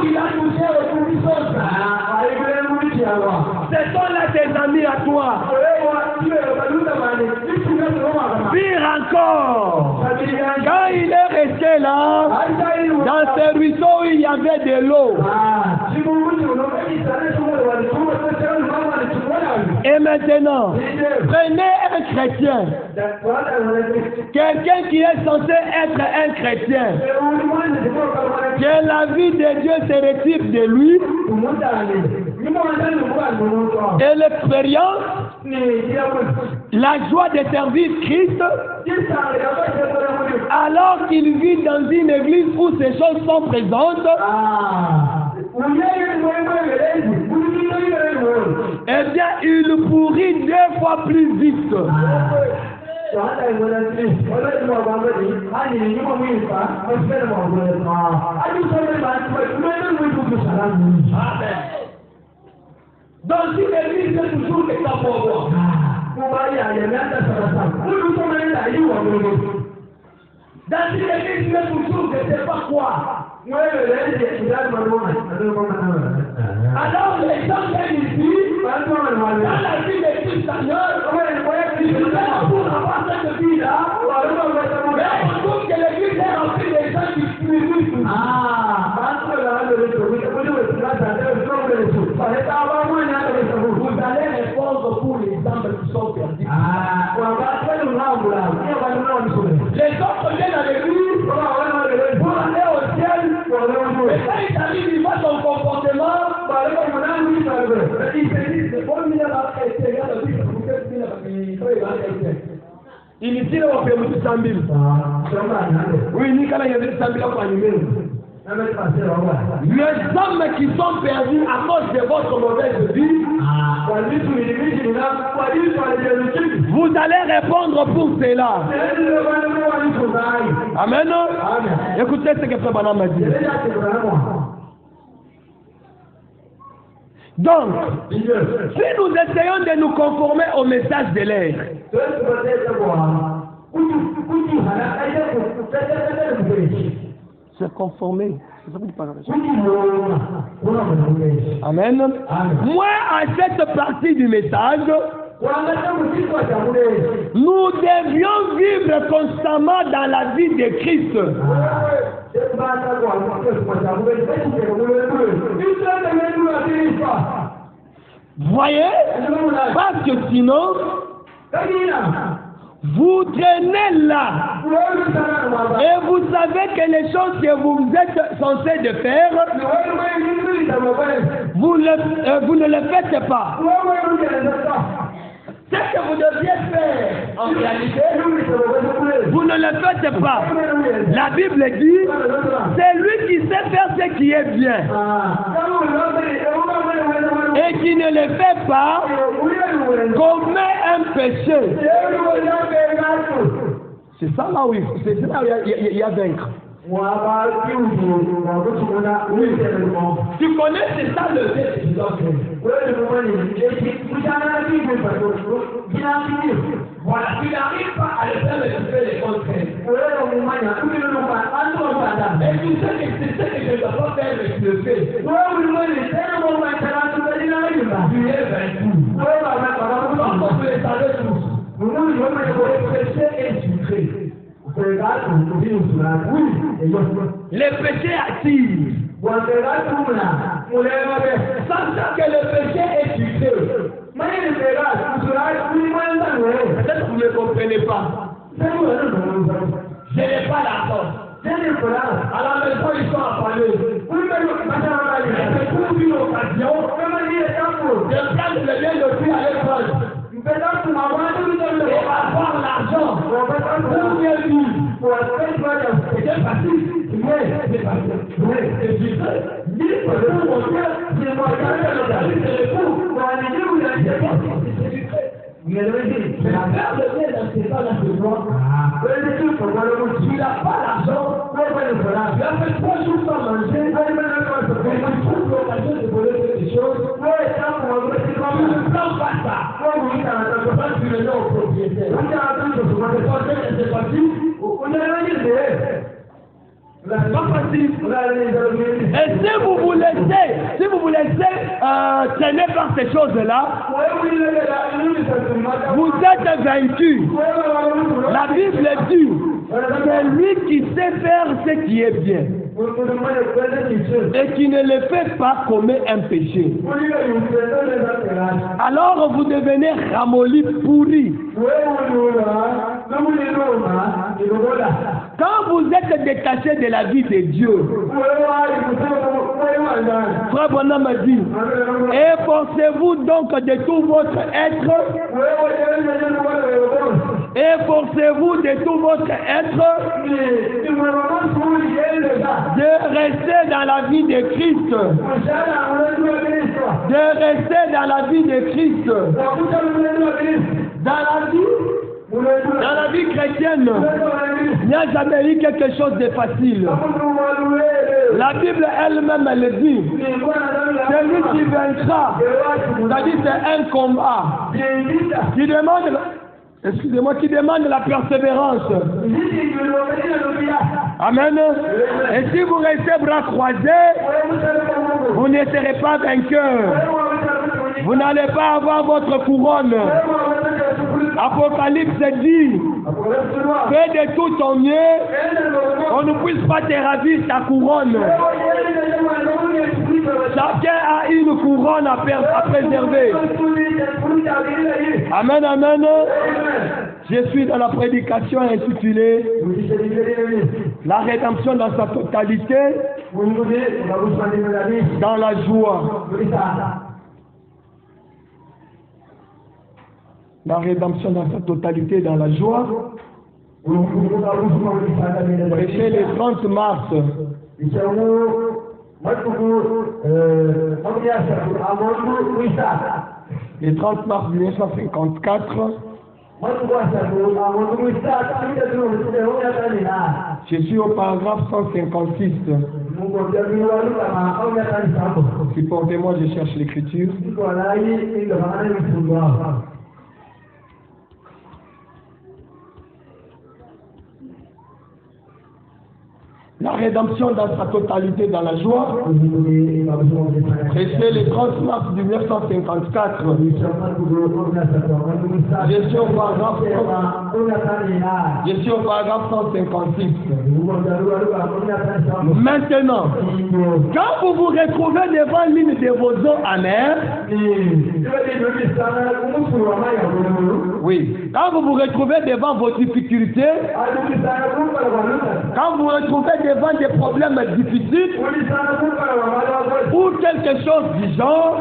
il a touché aux puissances. Ce sont là tes amis à toi. Pire encore, quand il est resté là, dans ce ruisseau où il y avait de l'eau. Et maintenant, prenez un chrétien, quelqu'un qui est censé être un chrétien, que la vie de Dieu se retire de lui, et l'expérience, la joie de servir Christ, alors qu'il vit dans une église où ces choses sont présentes, eh bien, il pourrit 2 fois plus vite. Dans une église, c'est toujours des cas pour moi. Dans une église, il y a toujours, je ne sais pas quoi. Alors, les gens viennent ici, dans la vie de Christ Seigneur, ils sont là pour avoir cette vie-là, mais on trouve que l'église est remplie de gens qui spiritent. Vous allez répondre pour les âmes qui sont perdues. Les autres viennent à l'église pour aller au ciel. Et quand il arrive, il voit son comportement. Il se dit, c'est bon, il a initié au permis de 100 000. Oui, Nicolas, il y avait 100 000 pour animer. Les hommes qui sont perdus à cause de votre mauvaise vie, vous allez répondre pour cela. Amen. Écoutez ce que Frère Branham m'a dit. Donc, si nous essayons de nous conformer au message de l'air, se conformer. C'est ça que tu parles. Amen. Moi, à cette partie du message, nous devions vivre constamment dans la vie de Christ. Voyez? Parce que sinon, vous traînez là et vous savez que les choses que vous êtes censés de faire, vous ne le faites pas. Ce que vous deviez faire, en réalité, vous ne le faites pas. La Bible dit, c'est lui qui sait faire ce qui est bien. Et qui ne le fait pas, commet un péché. C'est ça là où il y a vaincre. Tu connais, c'est ça le fait. Voilà, tu n'arrives pas à le faire, mais tu fais les contraires. Et tu sais que c'est ce que je ne dois pas faire, mais tu le fais. Tu es vaincu. Donc on peut les savoir tous. Le péché est sucré. Le péché attire. Sachant que le péché est sucré. Peut-être que vous ne comprenez pas. Je n'ai pas l'accord. À la maison, ils sont à parler. C'est pour une occasion de prendre le bien de Dieu à l'épreuve. Et avoir l'argent pour bien vivre. C'est facile. Mais la mère de Dieu n'accepte pas la seconde. Tu n'as pas l'argent, tu as fait 3 jours sans manger, mais tu trouves l'occasion de voler quelque chose. Tu ne prends pas ça. Quand tu le donnes au propriétaire, c'est facile. C'est pas facile. Et si vous vous laissez traîner par ces choses-là, vous êtes vaincu. La Bible dit, c'est lui qui sait faire ce qui est bien et qui ne le fait pas commet un péché. Alors vous devenez ramolli, pourri. Quand vous êtes détaché de la vie de Dieu, Frère Branham m'a dit, efforcez-vous donc de tout votre être, efforcez-vous de tout votre être, de rester dans la vie de Christ, de rester dans la vie de Christ, dans la vie chrétienne. Il n'y a jamais eu quelque chose de facile. La Bible elle-même elle dit, celui qui vaincra, c'est-à-dire c'est un combat qui demande, excusez-moi, qui demande la persévérance. Amen. Et si vous restez bras croisés, vous ne serez pas vainqueur. Vous n'allez pas avoir votre couronne. Apocalypse dit, fais de tout ton mieux, on ne puisse pas te ravir ta couronne. Chacun a une couronne à préserver. Amen, amen. Je suis dans la prédication intitulée La rédemption dans sa totalité, dans la joie. La rédemption dans sa totalité dans la joie. Prêché le 30 mars. Le 30 mars 1954. Je suis au paragraphe 156. Supportez-moi, je cherche l'écriture. La rédemption dans sa totalité dans la joie. Prêché le 30 mars 1954. Je suis au paragraphe 156. Maintenant, quand vous vous retrouvez devant l'une de vos eaux amères, oui, quand vous vous retrouvez devant vos difficultés, quand vous vous retrouvez devant des problèmes difficiles ou quelque chose du genre,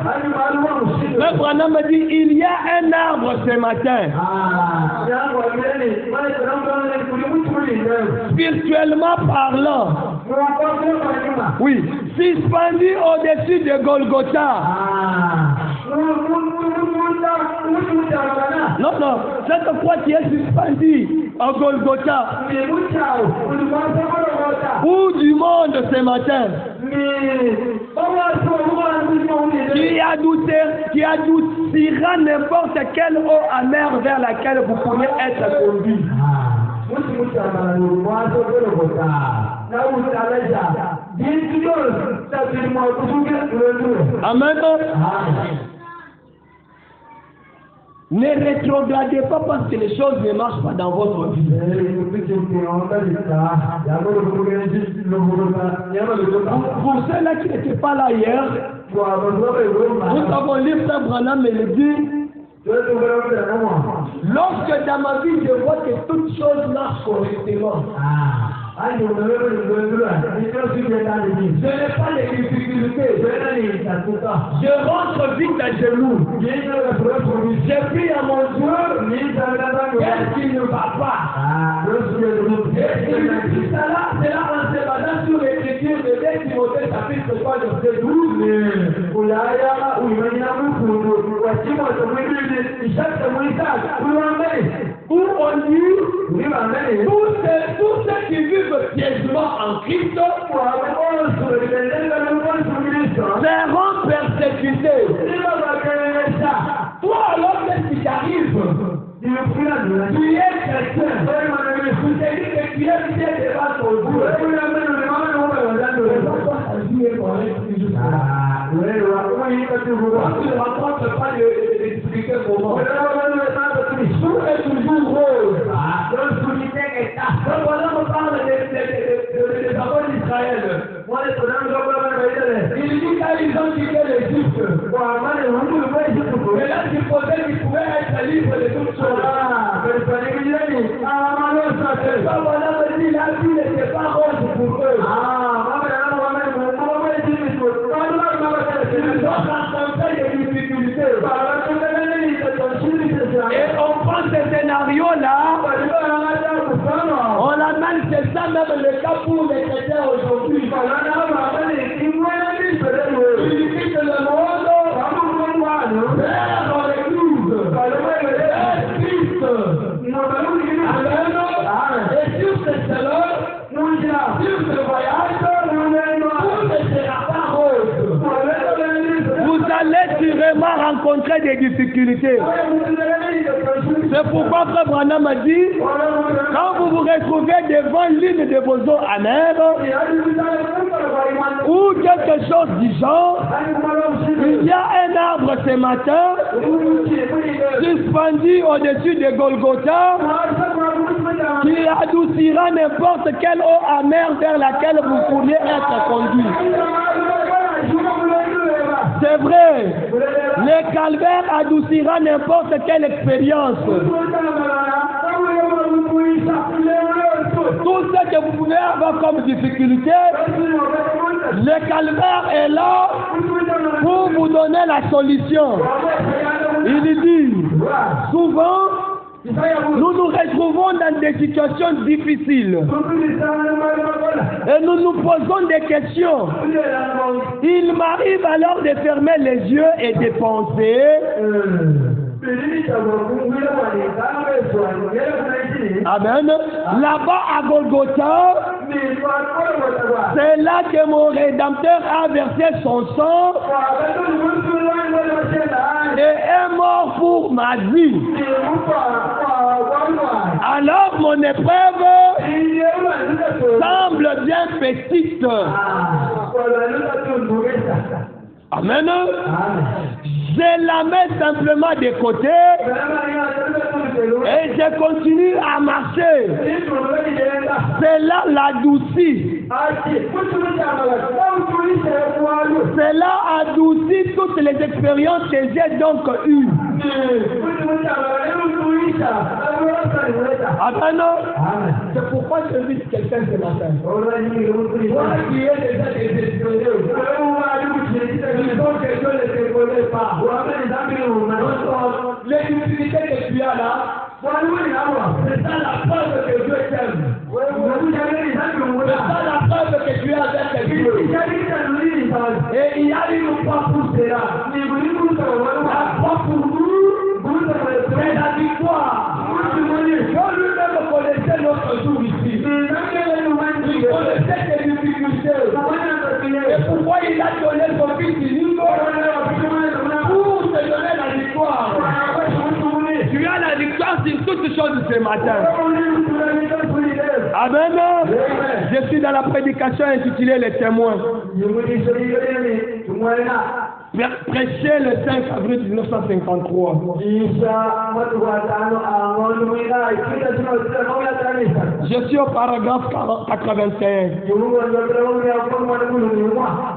Frère Branham me dit, il y a un arbre ce matin. Spirituellement parlant, oui, suspendu au-dessus de Golgotha. Non, non, cette croix qui est suspendue à Golgotha ou du monde ce matin, qui adoucira n'importe quelle eau amère vers laquelle vous pouvez être conduit. Amen. Ne rétrogradez pas parce que les choses ne marchent pas dans votre vie. Pour ceux-là qui n'étaient pas là hier, nous avons lu Frère Branham et le dit, lorsque dans ma vie je vois que toutes choses marchent correctement, je n'ai pas de difficultés, je rentre vite à genoux, je prie à mon Dieu, qu'est-ce qui ne va pas? Et il me dit cela en se basant Timothée chapitre 3 verset 12. Où on dit tous ceux qui vivent piègement en Christ seront persécutés. Toi alors, qu'est-ce qui t'arrive? Tu es chrétien. Tu t'es dit que tu es bien devant ton Dieu. Tu ne rencontres pas les difficultés moment. Tout est toujours rose. Donc voilà, on parle des enfants d'Israël. Il dit qu'ils ont quitté l'Égypte. Mais là, tu posais qu'ils pouvaient être libres de toutes choses. Donc voilà, on dit la vie n'était pas rose pour eux. Ils ont rencontré des difficultés. Et on prend ce scénario-là, on l'amène, c'est ça même le cas pour les chrétiens aujourd'hui. Ils quittent le monde vers l'église, vers Christ. Amen. Et sur ce chemin, sur ce voyage, tout ne sera pas rose. Vous allez sûrement rencontrer des difficultés. C'est pourquoi Frère Branham a dit, quand vous vous retrouvez devant l'une de vos eaux amères, ou quelque chose du genre, il y a un arbre ce matin, suspendu au-dessus de Golgotha, qui adoucira n'importe quelle eau amère vers laquelle vous pourriez être conduit. C'est vrai, le calvaire adoucira n'importe quelle expérience. Tout ce que vous pouvez avoir comme difficulté, le calvaire est là pour vous donner la solution. Il dit, souvent, nous nous retrouvons dans des situations difficiles et nous nous posons des questions. Il m'arrive alors de fermer les yeux et de penser, amen, là-bas à Golgotha, c'est là que mon Rédempteur a versé son sang et est mort pour ma vie. Alors mon épreuve semble bien petite. Amen. Je la mets simplement de côté et je continue à marcher. Cela l'adoucit. Cela adoucit toutes les expériences que j'ai donc eues. Amen. C'est pourquoi je vis quelqu'un ce matin. Moi qui ai déjà des expériences. Disons que je ne te connais pas. Les difficultés que tu as là, c'est ça la preuve que Dieu t'aime. C'est ça la preuve que tu es avec Dieu. Et il y a une foi pour cela. La foi pour nous, c'est la victoire. Dieu lui-même connaissait notre jour ici. Il connaissait tes difficultés. Et pourquoi il a donné son fils unique pour te donner la victoire. Tu as la victoire sur toutes choses ce matin. Amen. Je suis dans la prédication intitulée Les témoins. Prêché le 5 avril 1953. Je suis au paragraphe 81.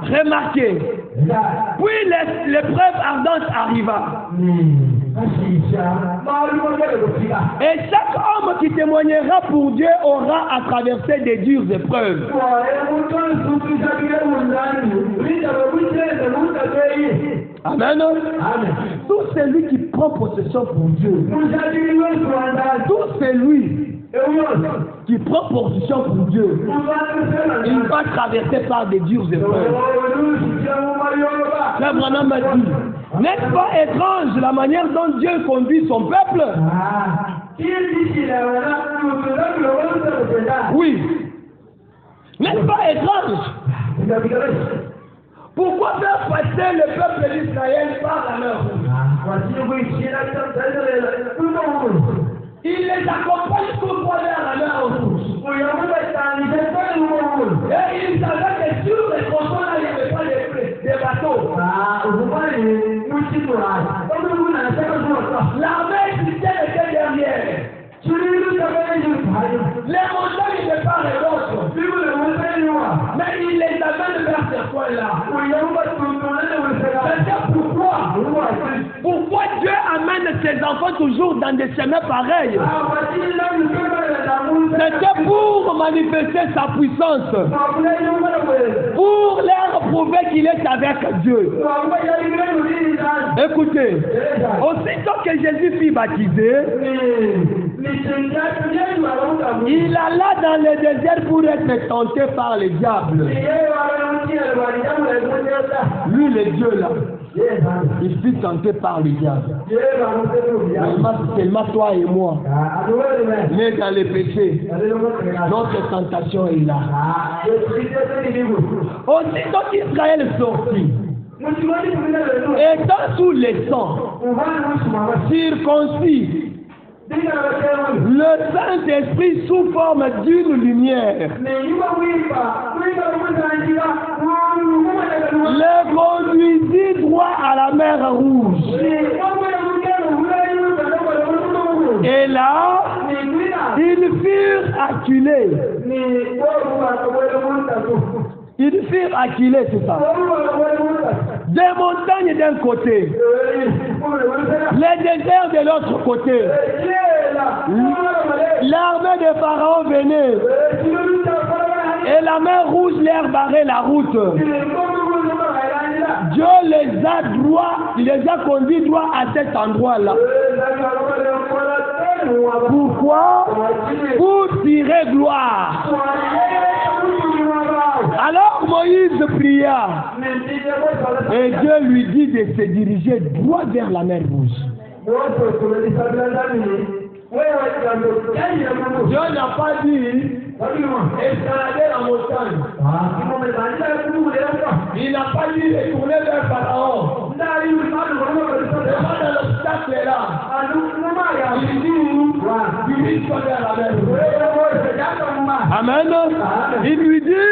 Remarquez, puis l'épreuve ardente arriva. Et chaque homme qui témoignera pour Dieu aura à traverser des dures épreuves. Amen. Tout celui qui prend possession pour Dieu, tout celui qui prend position pour Dieu, il va traverser par des dures épreuves. Frère Branham m'a dit, n'est-ce pas étrange la manière dont Dieu conduit son peuple? Oui. N'est-ce pas étrange? Pourquoi faire passer le peuple d'Israël par la mer Rouge? Il les accompagne pourquoi vers la mer Rouge. Et il savait que sur les tronçons là, il n'y avait pas des bateaux. L'armée égyptienne était derrière. Les montagnes de part et d'autre. Mais il les amène vers ce coin-là. C'est pourquoi? Pourquoi Dieu amène ses enfants toujours dans des chemins pareils? C'était pour manifester sa puissance. Pour leur prouver qu'il est avec Dieu. Écoutez, aussitôt que Jésus fut baptisé, il alla dans le désert pour être tenté par le diable. Lui, le Dieu là, il fut tenté par le diable. Seulement toi et moi, nés dans les péchés, notre tentation est là. Aussitôt qu'Israël sortit, étant sous les sangs, circoncis, le Saint-Esprit sous forme d'une lumière le conduisit droit à la mer Rouge. Et là, ils furent acculés. Ils furent acculés, c'est ça. Des montagnes d'un côté, les déserts de l'autre côté. L'armée de Pharaon venait et la mer Rouge leur barrait la route. Dieu les a conduits droit à cet endroit-là. Pourquoi? Pour tirer gloire. Alors Moïse pria et Dieu lui dit de se diriger droit vers la mer Rouge. Dieu n'a pas dit escalader la montagne. Il n'a pas dit de tourner vers Pharaon. C'est pas dans l'obstacle là. Il dit dirige vers la mer. Amen. Il lui dit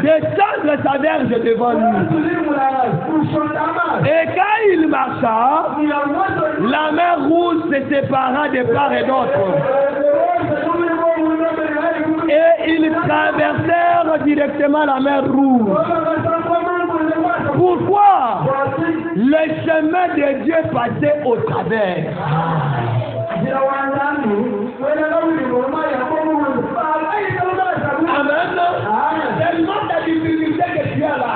d'étendre sa verge devant lui. Et quand il marcha, la mer Rouge se sépara de part et d'autre. Et ils traversèrent directement la mer Rouge. Pourquoi? Le chemin de Dieu passait au travers. Amen. Tellement de difficultés que tu as là.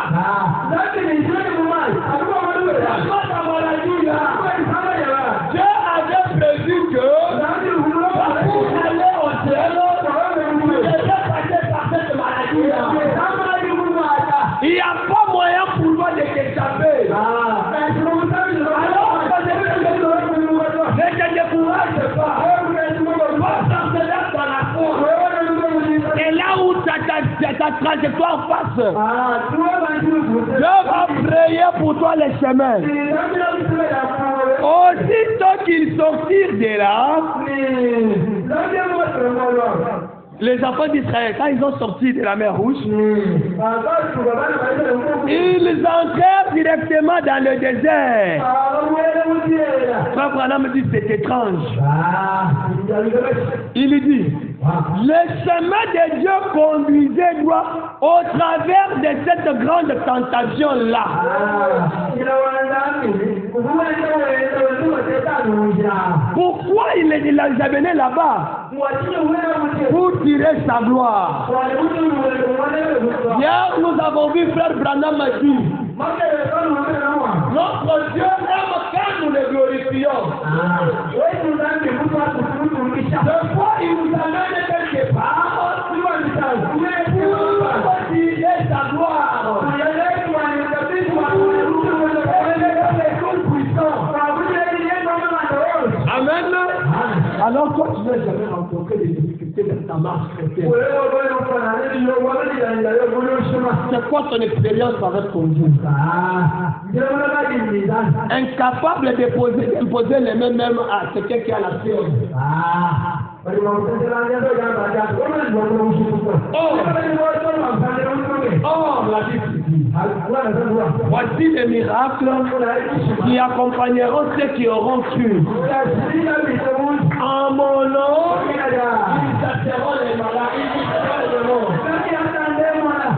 Dieu avait prévu que pour aller au ciel, il n'y a pas moyen pour toi de t'échapper. Alors, ne te décourage pas. Va dans la foi. Et là où ta trajectoire passe, Dieu va frayer pour toi les chemins. Aussitôt qu'ils sortirent de là, les enfants d'Israël, quand ils ont sorti de la mer Rouge, ils entrèrent directement dans le désert. Frère Branham me dit, c'est étrange. Il dit, le chemin de Dieu conduisait droit au travers de cette grande tentation-là. Pourquoi il les amenait là-bas? Pour tirer sa gloire. Hier, nous avons vu frère Branham m'a dit, notre Dieu aime quand nous le glorifions. Des fois, il nous amène quelque part Alors toi, tu n'as jamais rencontré des difficultés dans ta marche chrétienne. C'est quoi ton expérience avec ton Dieu? Incapable d'imposer les mains même à quelqu'un qui a la fièvre. Voici les miracles qui accompagneront ceux qui auront cru. En mon nom, ils chasseront les malades, ils chasseront les démons.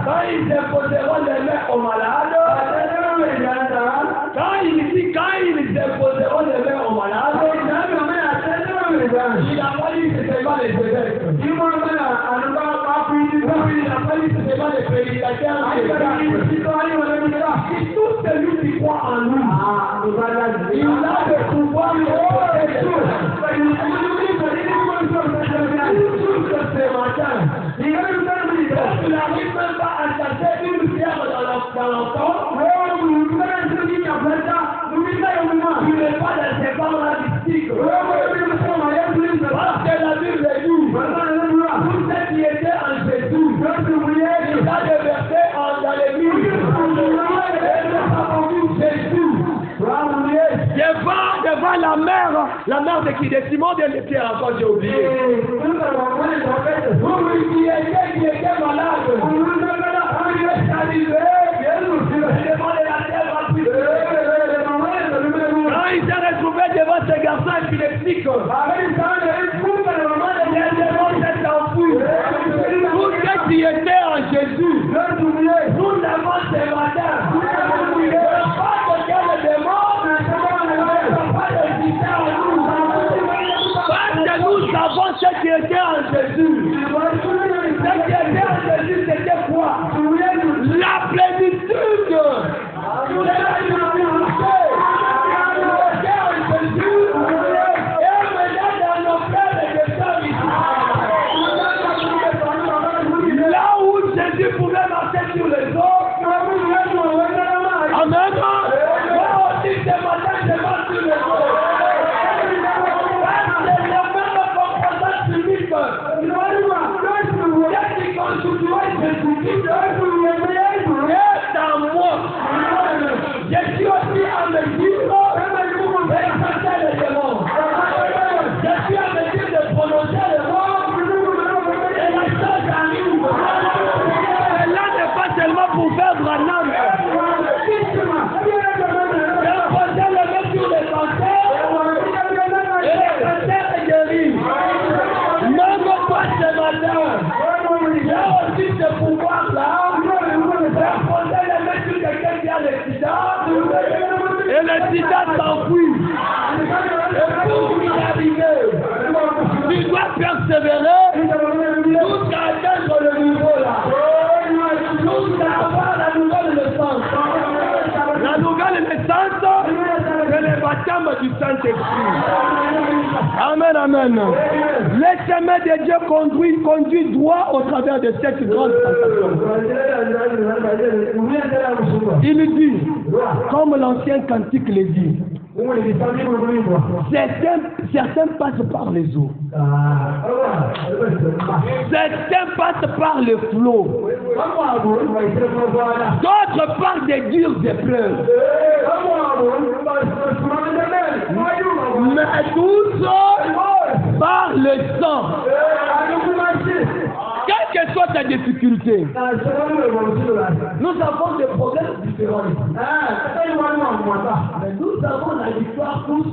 Quand ils imposeront les mains aux malades, quand ils imposeront les mains aux malades, il a fallu que ce soit les évêques. Il a fallu que ce soit les prédicateurs. Si tout celui qui croit en nous, il a le pouvoir de faire tout. Ce matin, tu n'arrives même pas à chasser une pierre dans l'enfant. Tu n'es pas dans ces formes-là mystiques. Parce que la Bible dit, tout ce qui était en Jésus, il a déversé dans l'église. Et nous avons vu Jésus. Devant la mère de qui? De Simon de Pierre, encore j'ai oublié. Qui était malade. Il est arrivé. Il demandait la terre rapide. Quand il s'est retrouvé devant ce garçon épileptique, les démons s'est enfui. Tout ce qui était en Jésus, nous l'avons ce matin. Il n'y a pas de quel démon ne peut pas résister à nous. Parce que nous savons ce qui était en Jésus. Ce qui était en Jésus, c'était quoi? La plénitude. Et le sida s'enfuit. Et pour y arriver, tu dois persévérer jusqu'à atteindre le niveau là. Jusqu'à avoir la nouvelle naissance. La nouvelle naissance, c'est le baptême du Saint-Esprit. Amen, amen. Le chemin de Dieu conduit droit au travers de cette grande sensation. Il dit, comme l'ancien cantique le dit, certains passent par les eaux. Certains passent par le flot. D'autres par des dures épreuves. Mais tous par le sang. Quelle que soit ta difficulté, nous avons des problèmes différents. Mais nous avons la victoire tous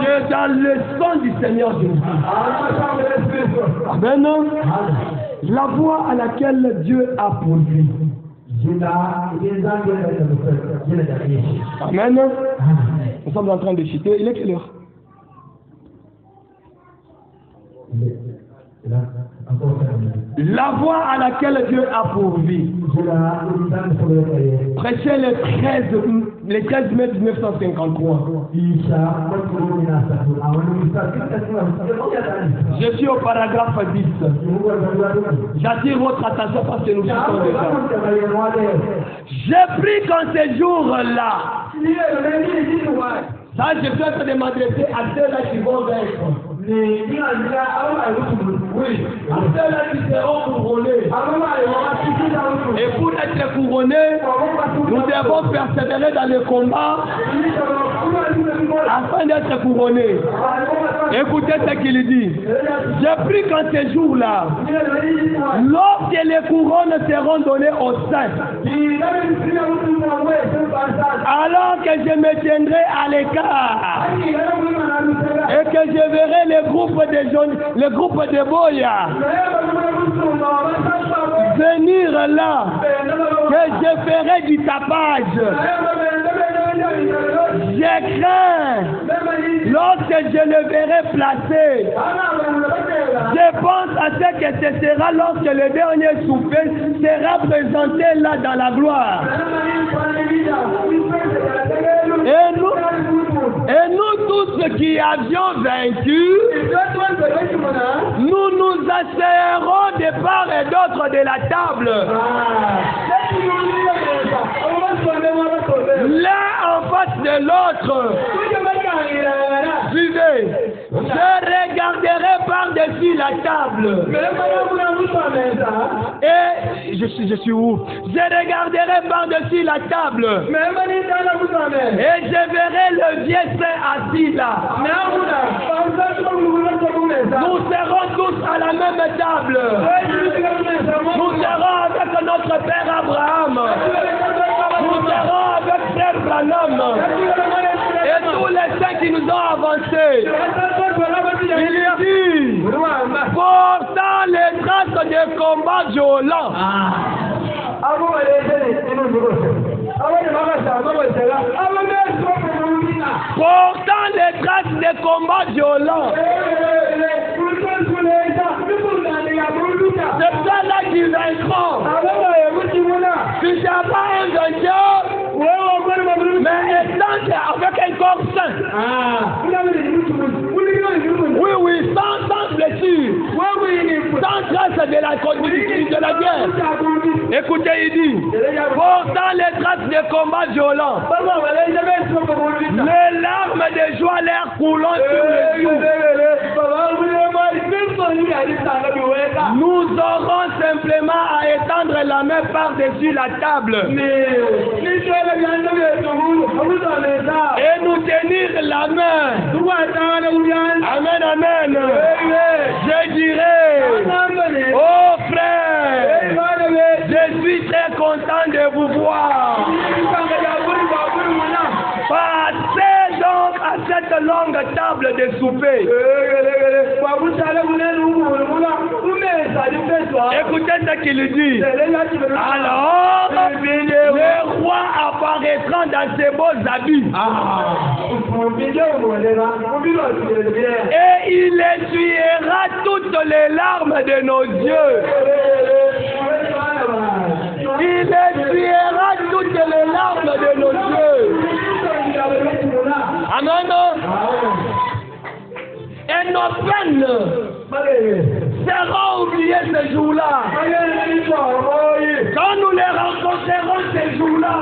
que dans le sang du Seigneur Jésus. Amen. La voie à laquelle Dieu a pourvu. Amen. Nous sommes en train de chuter. Il est quelle heure? La voie à laquelle Dieu a pourvu. Prêché le 13 mai 1953. Je suis au paragraphe 10. J'attire votre attention parce que nous sommes déjà. J'ai pris qu'en ce jour-là, Ça, je suis en train de m'adresser à ceux-là qui vont vaincre. Oui, à ceux-là qui seront couronnés. Et pour être couronnés, nous devons persévérer dans le combat afin d'être couronnés. Écoutez ce qu'il dit. J'ai pris qu'en ces jours-là, lorsque les couronnes seront données aux saints, alors que je me tiendrai à l'écart et que je verrai les groupes de Boya venir là, que je ferai du tapage. Je crains lorsque je le verrai placé. Je pense à ce que ce sera lorsque le dernier souper sera présenté là dans la gloire. Et nous tous qui avions vaincu, nous nous asseurons de part et d'autre de la table. L'un en face de l'autre. Suivez. Je regarderai par-dessus la table. Et je suis où? Je regarderai par-dessus la table. Et je verrai le vieux saint assis là. Nous serons tous à la même table. Nous serons avec notre père Abraham. Nous serons avec frère Branham. Et tous les saints qui nous ont avancés. Il dit, portant les traces de combat violents. Portant les traces de combat violents. C'est ça là qui vaincront. Tu n'as pas un vainqueur, mais étant avec un corps sain. Oui, sans blessure, sans trace de la guerre. Écoutez, il dit, portant les traces de combat violents, les larmes de joie l'air coulant sur les joues. Nous aurons simplement à étendre la main par-dessus la table et nous tenir la main. Amen, amen. Je dirais, oh frère, je suis très content de vous voir. Passez donc à cette longue table de souper. Écoutez ce qu'il dit. Alors, le roi apparaîtra dans ses beaux habits. Et il essuiera toutes les larmes de nos yeux. Il essuiera toutes les larmes de nos yeux. Amen. Et nos peines seront oubliées ce jour-là. Quand nous les rencontrerons ce jour-là,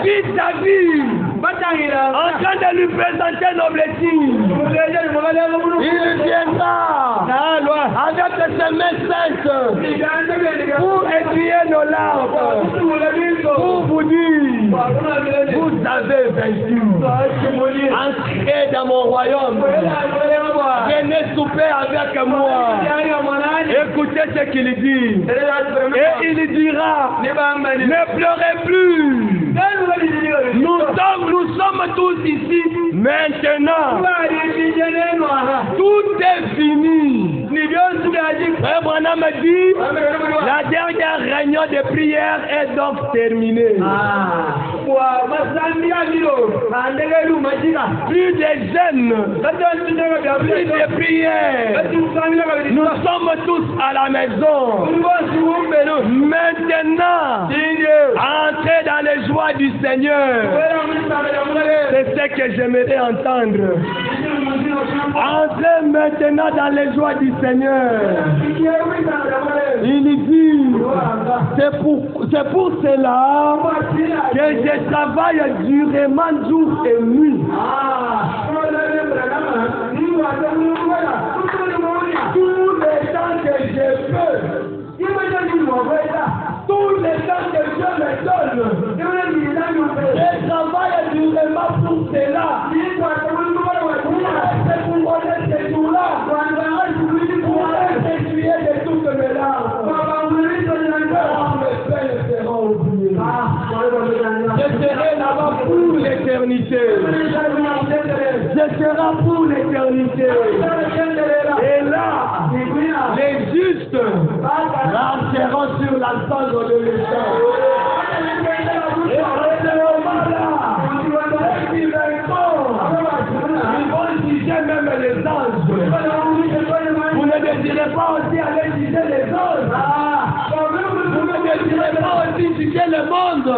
vis à vis, en train de lui présenter nos blessings, il viendra avec ses mains saintes pour essuyer nos larmes, pour vous dire, vous avez vaincu. Entrez dans mon royaume. Venez souper avec moi. Écoutez ce qu'il dit. Et il dira, ne pleurez plus. Nous sommes tous ici maintenant. Tout est fini. Frère Branham me dit, la dernière réunion de prière est donc terminée. Plus de jeûnes, plus de prières. Nous sommes tous à la maison. Maintenant, entrez dans les joies du Seigneur. C'est ce que j'aimerais entendre. Entrez maintenant dans les joies du Seigneur. Il dit, c'est pour cela que je travaille durement jour et nuit. Tous les temps que je peux, tous les temps que Dieu me donne, je travaille durement pour cela. C'est pour connaître ces jours-là, pour être essuyer de toutes mes larmes. Mes peines seront oubliées. Je serai là-bas pour l'éternité. Je serai pour l'éternité. Et là, les justes marcheront sur la cendre de l'étang. Et à ce moment-là, ils vont juger même les anges. Vous ne désirez pas aussi aller juger les anges. Vous ne désirez pas aussi juger le monde.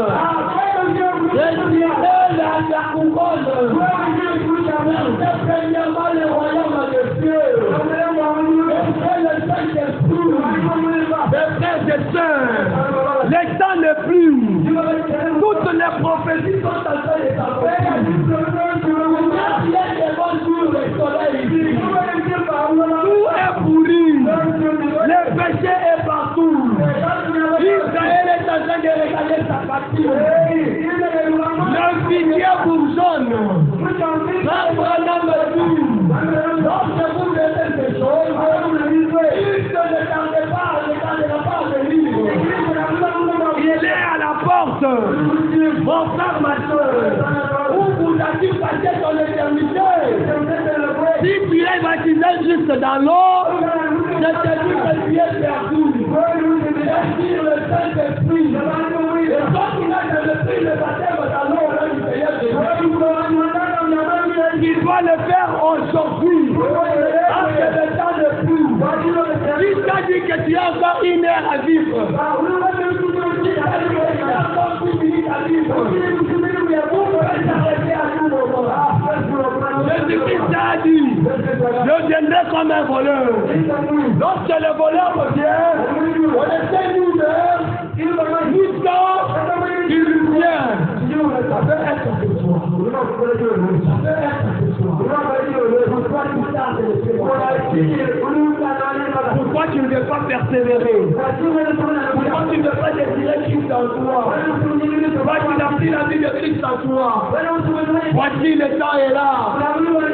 Désirez la couronne. Premièrement le royaume de Dieu. Et le Saint-Esprit. Mes frères et sœurs, les temps ne plus. Toutes les prophéties sont en train de s'accomplir. Il y a des bons jours, le soleil ici. Tout est pourri. Le péché est partout. Israël est en train de regarder sa partie. Le figuier bourgeonne. Abraham me dit, lorsque vous verrez ces choses, il ne tardera pas à venir. Il est à la porte. Mon frère, ma soeur, où vous a-t-il passé ton éternité? Si tu es baptisé juste dans l'eau, je te dis que tu es perdu. Je dis le Saint-Esprit. Et toi qui n'as jamais pris le baptême dans l'eau, là, du Seigneur Jésus, il doit le faire aujourd'hui. Parce que le temps ne plus. Si tu as dit que tu as encore une heure à vivre, si tu as dit que tu as encore 10 minutes à vivre, vous pouvez s'arrêter à tout moment. Jésus-Christ a dit, je viendrai comme un voleur. Lorsque le voleur revient, on essaie nous-mêmes, nous sommes, il lui vient. Ça peut être ce soir. Pourquoi tu ne veux pas persévérer? Pourquoi tu ne veux pas désirer Christ en toi? Pourquoi tu n'as pris la vie de Christ en toi? Voici le temps est là.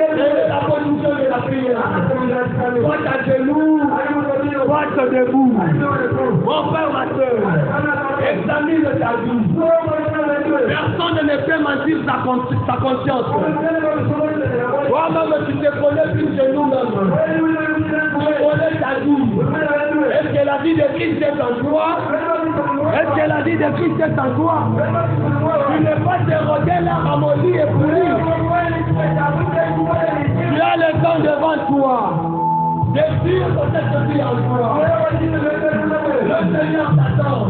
Et la position de la prière. Soit à genoux, soit debout. Mon frère, ma soeur, examine ta vie. Personne ne peut mentir sa conscience. Toi-même, tu te connais plus que nous-mêmes. Tu connais ta vie. Est-ce que la vie de Christ est en toi? Est-ce que la vie de Christ est en toi? Tu n'es pas dérogué la ramollie et pourrie. Tu as le temps devant toi. Désire cette vie en toi. Le Seigneur t'attend.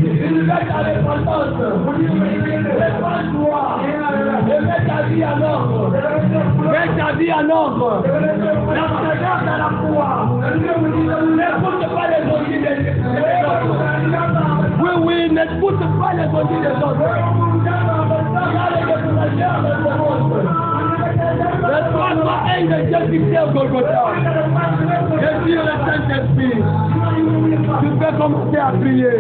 Il met ta repentance. Répands-toi. Et mets ta vie en ordre. Mets ta vie en ordre. La présence à la foi. N'écoute pas les audits des autres. Oui, n'écoute pas les audits des autres. Regarde les décourageurs de ce monde. Mais toi, un de Dieu fixé au Golgotha. Et puis le Saint-Esprit. Tu peux commencer à prier.